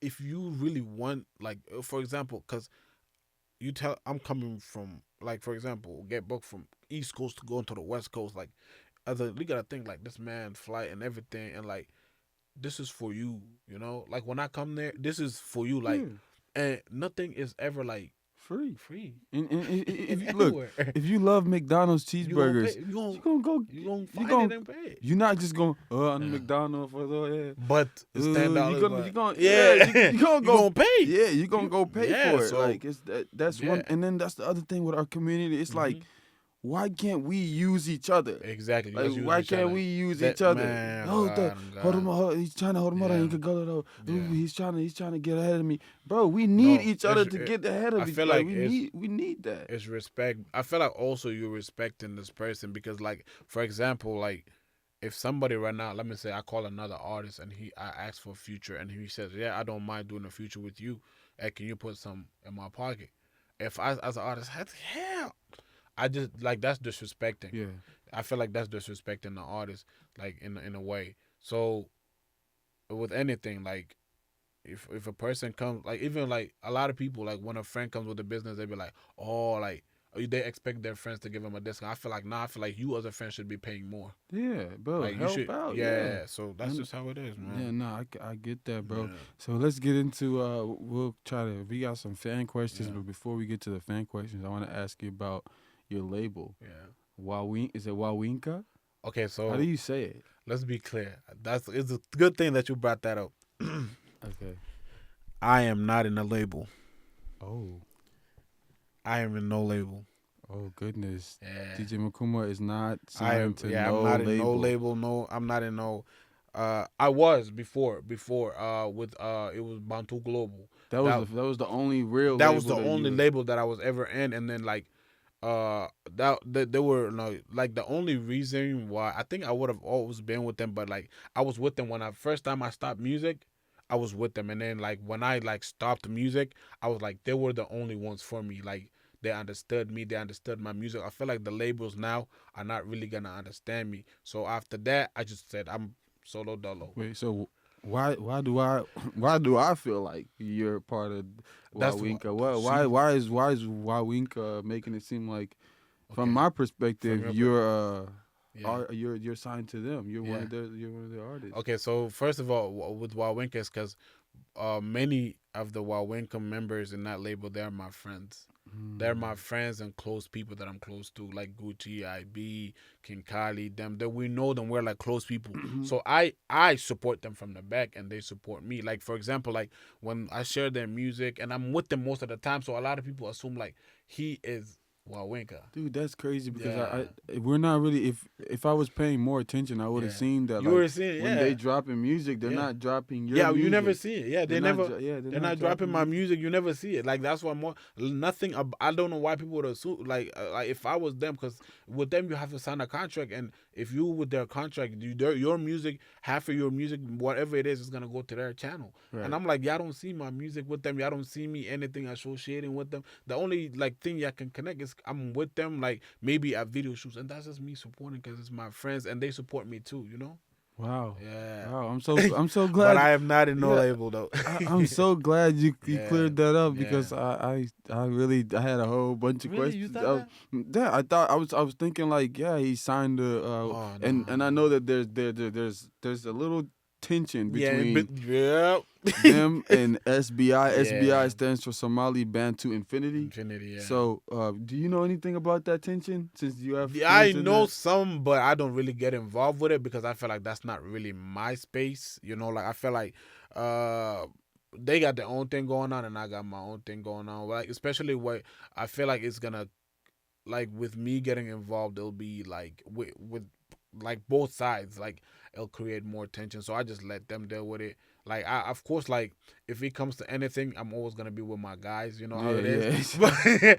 if you really want, like for example, because I'm coming from, like for example, get booked from East Coast to go into the West Coast. Like you gotta think like this man flight and everything, and like. This is for you, Like when I come there, this is for you, like, and nothing is ever like free. And if you love McDonald's cheeseburgers, you're gonna find it and pay it. You're not just going on McDonald's for but it's $10. You're gonna pay. Yeah, you're gonna go pay for it. So, like that's one, and then that's the other thing with our community. It's like why can't we use each other? Exactly. Like, Let's use why each other. can't we use That each other? man, Oh, hold him, God. he's trying to hold him on. Yeah. He could go though. Yeah. He's trying to get ahead of me, bro. We need No, each other to get ahead I of each. feel Like like we need that. it's respect. I feel like also you're respecting this person because, like, for example, like if somebody right now, let me say, I call another artist and I ask for a feature and he says, yeah, I don't mind doing a feature with you. Hey, can you put some in my pocket? If I, as an artist, hell, I just like that's disrespecting. Yeah. I feel like that's disrespecting the artist, like in a way. So with anything, like if a person comes, like even like a lot of people, like when a friend comes with a business, they be like, oh, like they expect their friends to give them a discount. I feel like nah, I feel like you as a friend should be paying more. Yeah, bro, Like you help should, out. Yeah. yeah. So that's just how it is, Yeah, man. no, I get that, bro. Yeah, So let's get into we'll try to we got some fan questions, yeah, but before we get to the fan questions, I want to ask you about your label. yeah. Is it Waweenka? Okay, How do so you say it? let's be clear. It's a good thing that you brought that up. Okay. I am not in a label. Oh. I am in no label. Oh goodness. Yeah. DJ Mkoma is not I am. signed to Yeah, no I'm not in label. no label. No, I'm not in no. I was before with it was Bantu Global. That was the only real That label was the that only you label that I was ever in, and then like they were like the only reason why I think I would have always been with them, but like I was with them when I first time I stopped music. I was with them, and then like when I like stopped music, I was like they were the only ones for me. Like they understood me, they understood my music. I feel like the labels now are not really gonna understand me. So after that, I just said I'm solo dolo. wait, so why do I why do I feel like you're part of That's what. Waweenka? See, Why is Waweenka making it seem like from okay, my from perspective your yeah. you're signed to them. Yeah. You're one of their artists. Okay, so first of all, with Waweenka is because many of the Waweenka members in that label, they're my friends. They're my friends and close people that I'm close to, like Gucci, IB, King Kali, them. That we know them. We're like close people. So I support them from the back, and they support me. Like for example, like when I share their music, and I'm with them most of the time. So a lot of people assume like he is Waweenka. Dude, that's crazy because Yeah. we're not really if I was paying more attention, I would have Yeah. seen that You like were seeing, when they yeah. dropping music, they're Yeah. not dropping your Yeah, music. you never see it. Yeah, They're they're not not dropping my your music. You never see it. Like that's why more nothing. I don't know why people would assume like if I was them, because with them you have to sign a contract, and if you with their contract, your music, half of your music, whatever it is gonna go to their channel. Right. And I'm like, y'all don't see my music with them. Y'all don't see me anything associating with them. The only like thing y'all can connect is I'm with them, like maybe at video shoots, and that's just me supporting because it's my friends and they support me too. You know. Wow. Yeah. Wow. I'm so glad. But I am not in no Yeah. label though. I'm so glad you Yeah, cleared that up yeah. because I really I had a whole bunch of Really? You questions. thought that? Yeah, I thought I was thinking like yeah he signed the Oh, and no. I know that there's a little tension between Yeah. them and SBI. Yeah. SBI stands for Somali Bantu Infinity. Infinity, yeah. So do you know anything about that tension since you have? Yeah, I friends in know that? some, but I don't really get involved with it because I feel like that's not really my space. You know, like I feel like they got their own thing going on and I got my own thing going on. Like especially what I feel like it's gonna like with me getting involved, it'll be like with like both sides. Like it'll create more tension. So I just let them deal with it. Like I, of course, like if it comes to anything, I'm always gonna be with my guys. You know how it is. Yeah.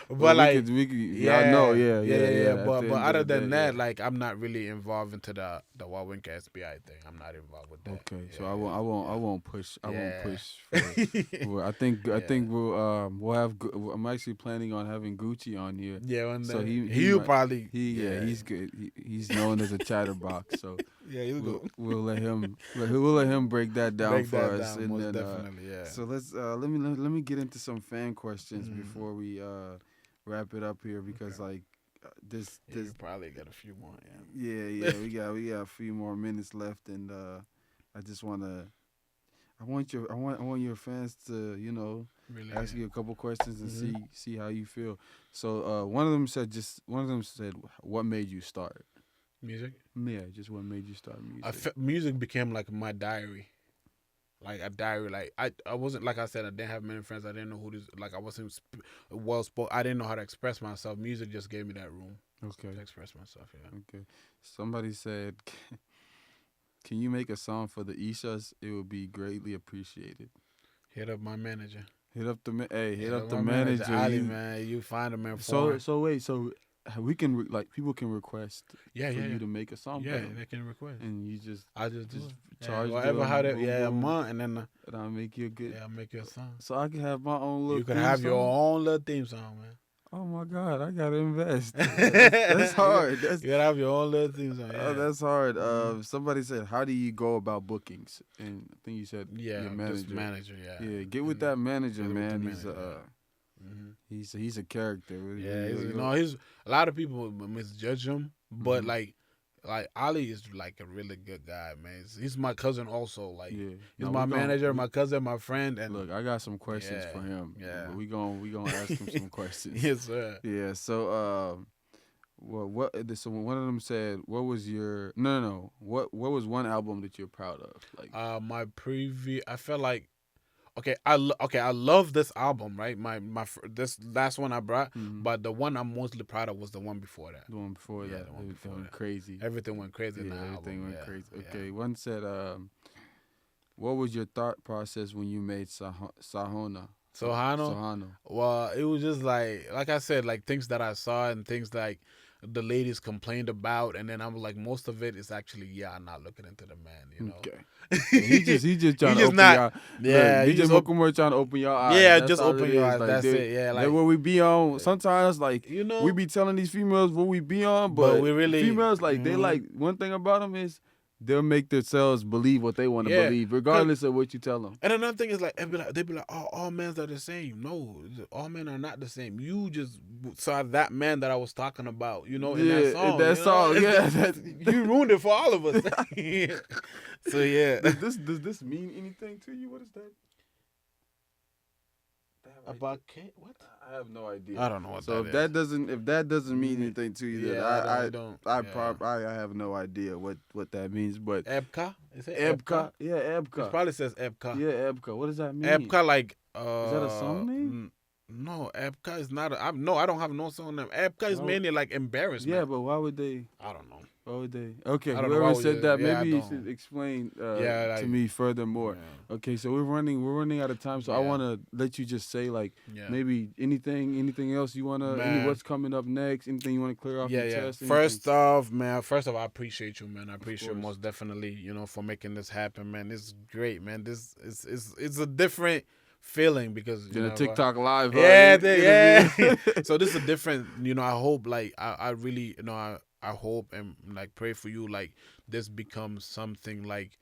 But Well, like we could, y'all know, yeah. At But the end other of the than day, that, yeah. like I'm not really involved into the Waweenka SBI thing. I'm not involved with that. Okay, so Yeah, I won't push. I won't yeah. push. I think we'll have. I'm actually planning on having Gucci on here. Yeah, one So day. he He'll might- probably he's good. He's known as a chatterbox. So yeah he'll go we'll let him break that down break for that us, down, and most then definitely. Yeah. so let's let me get into some fan questions before we wrap it up here because like this Yeah, you probably got a few more. yeah we got a few more minutes left, and I just I want your fans to Really. ask you a couple questions and see how you feel. So one of them said what made you start? Music. Yeah, just what made you start music? Music became like my diary. like a diary. Like I wasn't, like I said, I didn't have many friends. I didn't know who this, like I wasn't well spoken. I didn't know how to express myself. Music just gave me that room Okay. to express myself. Yeah. Okay. Somebody said, "Can you make a song for the Ishas? It would be greatly appreciated." Hit up my manager. Hit up the hit Hit up up the my manager, manager. Ali, man. You find him in So foreign. so wait, so we can like people can request Yeah, for yeah, you yeah. to make a song for Yeah, them, they can request. and you just I just just yeah, charge whatever them, how they, boom, a boom, month, and then and I'll make you a good. yeah, I'll make your song. So I can have my own little You could theme have your song? own little theme song, man. Oh my God, I gotta invest. That's you, hard. you could have your own little theme song. Yeah, That's hard. Mhm. Somebody said, "How do you go about bookings?" And I think you said Yeah, your just manager. manager. Yeah, Yeah, get with And that manager, get with the man. manager, yeah. He's a character. Yeah, he's a lot of people misjudge him, but Mhm. like Ali is like a really good guy, man. He's my cousin also. Like Yeah. he's No, my manager, my cousin, my friend, and look. I got some questions yeah, for him. yeah. But we gonna ask him some questions. Yes, sir. Yeah. So so one of them said, "What was your no? What was one album that you're proud of?" Like, My previous, I felt like okay, I love this album, right? This last one I brought, mhm, but the one I'm mostly proud of was the one before that. the one before Yeah, that, the one everything before went that. crazy. Everything went crazy in Yeah, the everything album. went Yeah, crazy. yeah. Okay, one said, "What was your thought process when you made Sahona?" Sohano, Sahano. well, it was just like I said, like things that I saw and things like the ladies complained about, and then I'm like, most of it is actually, yeah, I'm not looking into the man, you know. Okay. Yeah, he just He trying to just open not, y'all. yeah, Look, he DJ just Mkoma trying to open your eyes. yeah, That's just all it open your is. eyes. Like That's it. Yeah, that like what we be on. Sometimes like you we know, be telling these females what we be on, but but we really, females like they like one thing about them is they'll make themselves believe what they want to yeah, believe, cause regardless of what you tell them. and another thing is like they be like, oh, all men are the same. No, all men are not the same. You just saw that man that I was talking about, you know, in that Yeah, song. that You know, song. Yeah, that, you ruined it for all of us. So yeah, does this mean anything to you? What is that? about what? I have no idea. I don't know what So that if is. that doesn't mean anything to you, then Yeah, I don't. Yeah. I have no idea what that means. But Ebka? Is it Ebka, yeah, It Ebka, probably says Ebka. yeah, Ebka. What does that mean? Ebka, like Is that a song name? no, Ebka is not. No, I don't have no song name. Ebka is Why mainly like embarrassment. Yeah, but why would they? I don't know. Why would they? Okay, I don't know. whoever Why said would that, yeah, I maybe you don't. should explain Yeah, to like, me furthermore. yeah, Okay, so we're running out of time, so I Yeah. want to let you just say like yeah. maybe anything else you wanna, Man. what's coming up next, anything you want to clear off Yeah, your yeah. chest. First off, man. First off, I appreciate you, man. I appreciate you course. most definitely. You know, for making this happen, man. This is great, man. This is it's a different feeling because Then a TikTok live. Yeah, interview. So this is a different. You know, I hope like I really you know I hope and like pray for you like this becomes something like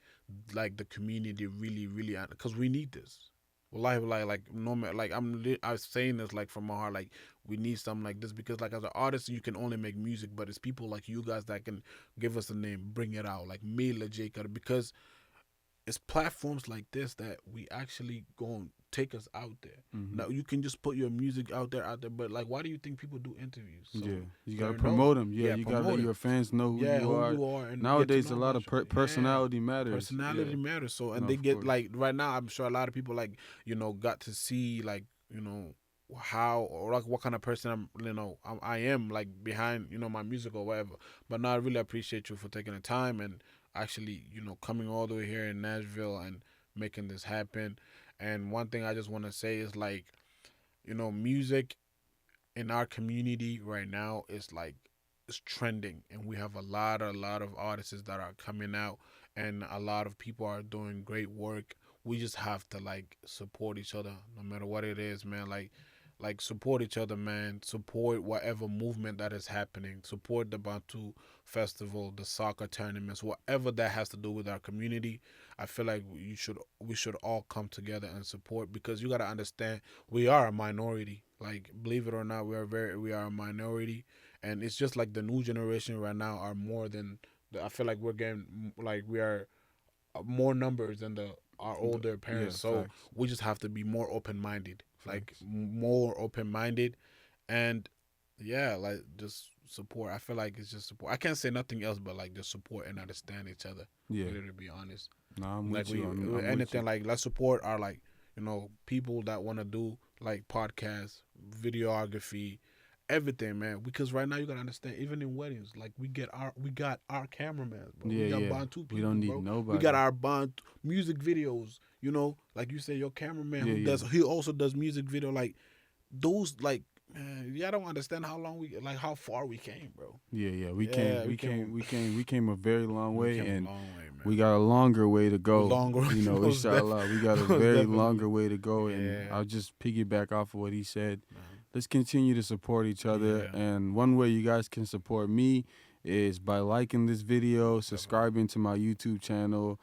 the community really because we need this. Well, like no matter like I'm saying this like from my heart like we need something like this because like as an artist you can only make music but it's people like you guys that can give us a name, bring it out like Mila J Cutter because it's platforms like this that we actually go and take us out there. Mhm. Now you can just put your music out there, but like, why do you think people do interviews? So Yeah, you gotta know. promote them. Yeah, Yeah, you gotta let promote your it. fans know who Yeah, you who are. you are. And Nowadays, get to a know lot of about you. personality matters. Personality Yeah. matters. So and No, they of get course. like right now, I'm sure a lot of people like got to see like how or like what kind of person I am like behind my music or whatever. But now I really appreciate you for taking the time and actually coming all the way here in Nashville and making this happen. And one thing I just want to say is like music in our community right now is like it's trending and we have a lot of artists that are coming out and a lot of people are doing great work. We just have to like support each other no matter what it is, man. Like support each other, man. Support whatever movement that is happening. Support the Bantu festival, the soccer tournaments, whatever that has to do with our community. I feel like we should all come together and support because you gotta understand we are a minority. Like believe it or not, we are a minority, and it's just like the new generation right now are more than. I feel like we're getting like we are more numbers than our older parents. Yeah, So facts. we just have to be more open minded, like Facts. more open minded, and yeah, like just support. I feel like it's just support. I can't say nothing else but like just support and understand each other. Yeah. Really, to be honest. Nah, I'm Like with you. I'm with anything you. like let's support our like people that want to do like podcasts, videography, everything, man. Because right now you gotta understand, even in weddings, like we got our cameraman, bro. We Yeah, got yeah. bond two We people, don't need bro. We got nobody. our bond music videos. Like you say, your cameraman Yeah, who yeah. does he also does music video. Like those, like man, y'all don't understand how long how far we came, bro. Yeah, yeah. Yeah, We came a very long we way, came a and long way, we man. got a longer way to We go. longer, You know, inshallah, we got a most very definitely. longer way to go, and Yeah. I'll just piggyback off of what he said. Uh-huh. Let's continue to support each other, Yeah. and one way you guys can support me is by liking this video, subscribing to my YouTube channel,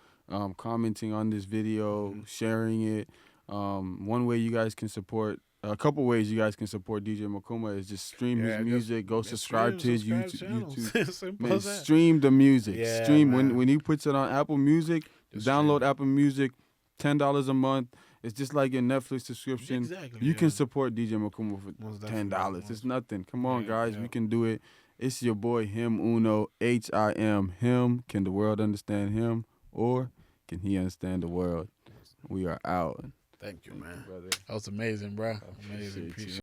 commenting on this video, Mhm. sharing it. One way you guys can support. A couple ways you guys can support DJ Mkoma is just stream his Yeah, just music. Go subscribe stream, to his subscribe YouTube. channels. YouTube. Simple Man, as that. stream the music. Yeah, Stream man. when he puts it on Apple Music. Just Download stream it. Apple Music, $10 a month. It's just like your Netflix subscription. Exactly. You Yeah. can support DJ Mkuma for Most $10. definitely. It's nothing. Come on, Yeah, guys, yeah. we can do it. It's your boy Him Uno, HIM Him. Can the world understand him, or can he understand the world? We are out. Thank you, man. Brother. That was amazing, bro. I Amazing. appreciate you. Appreciate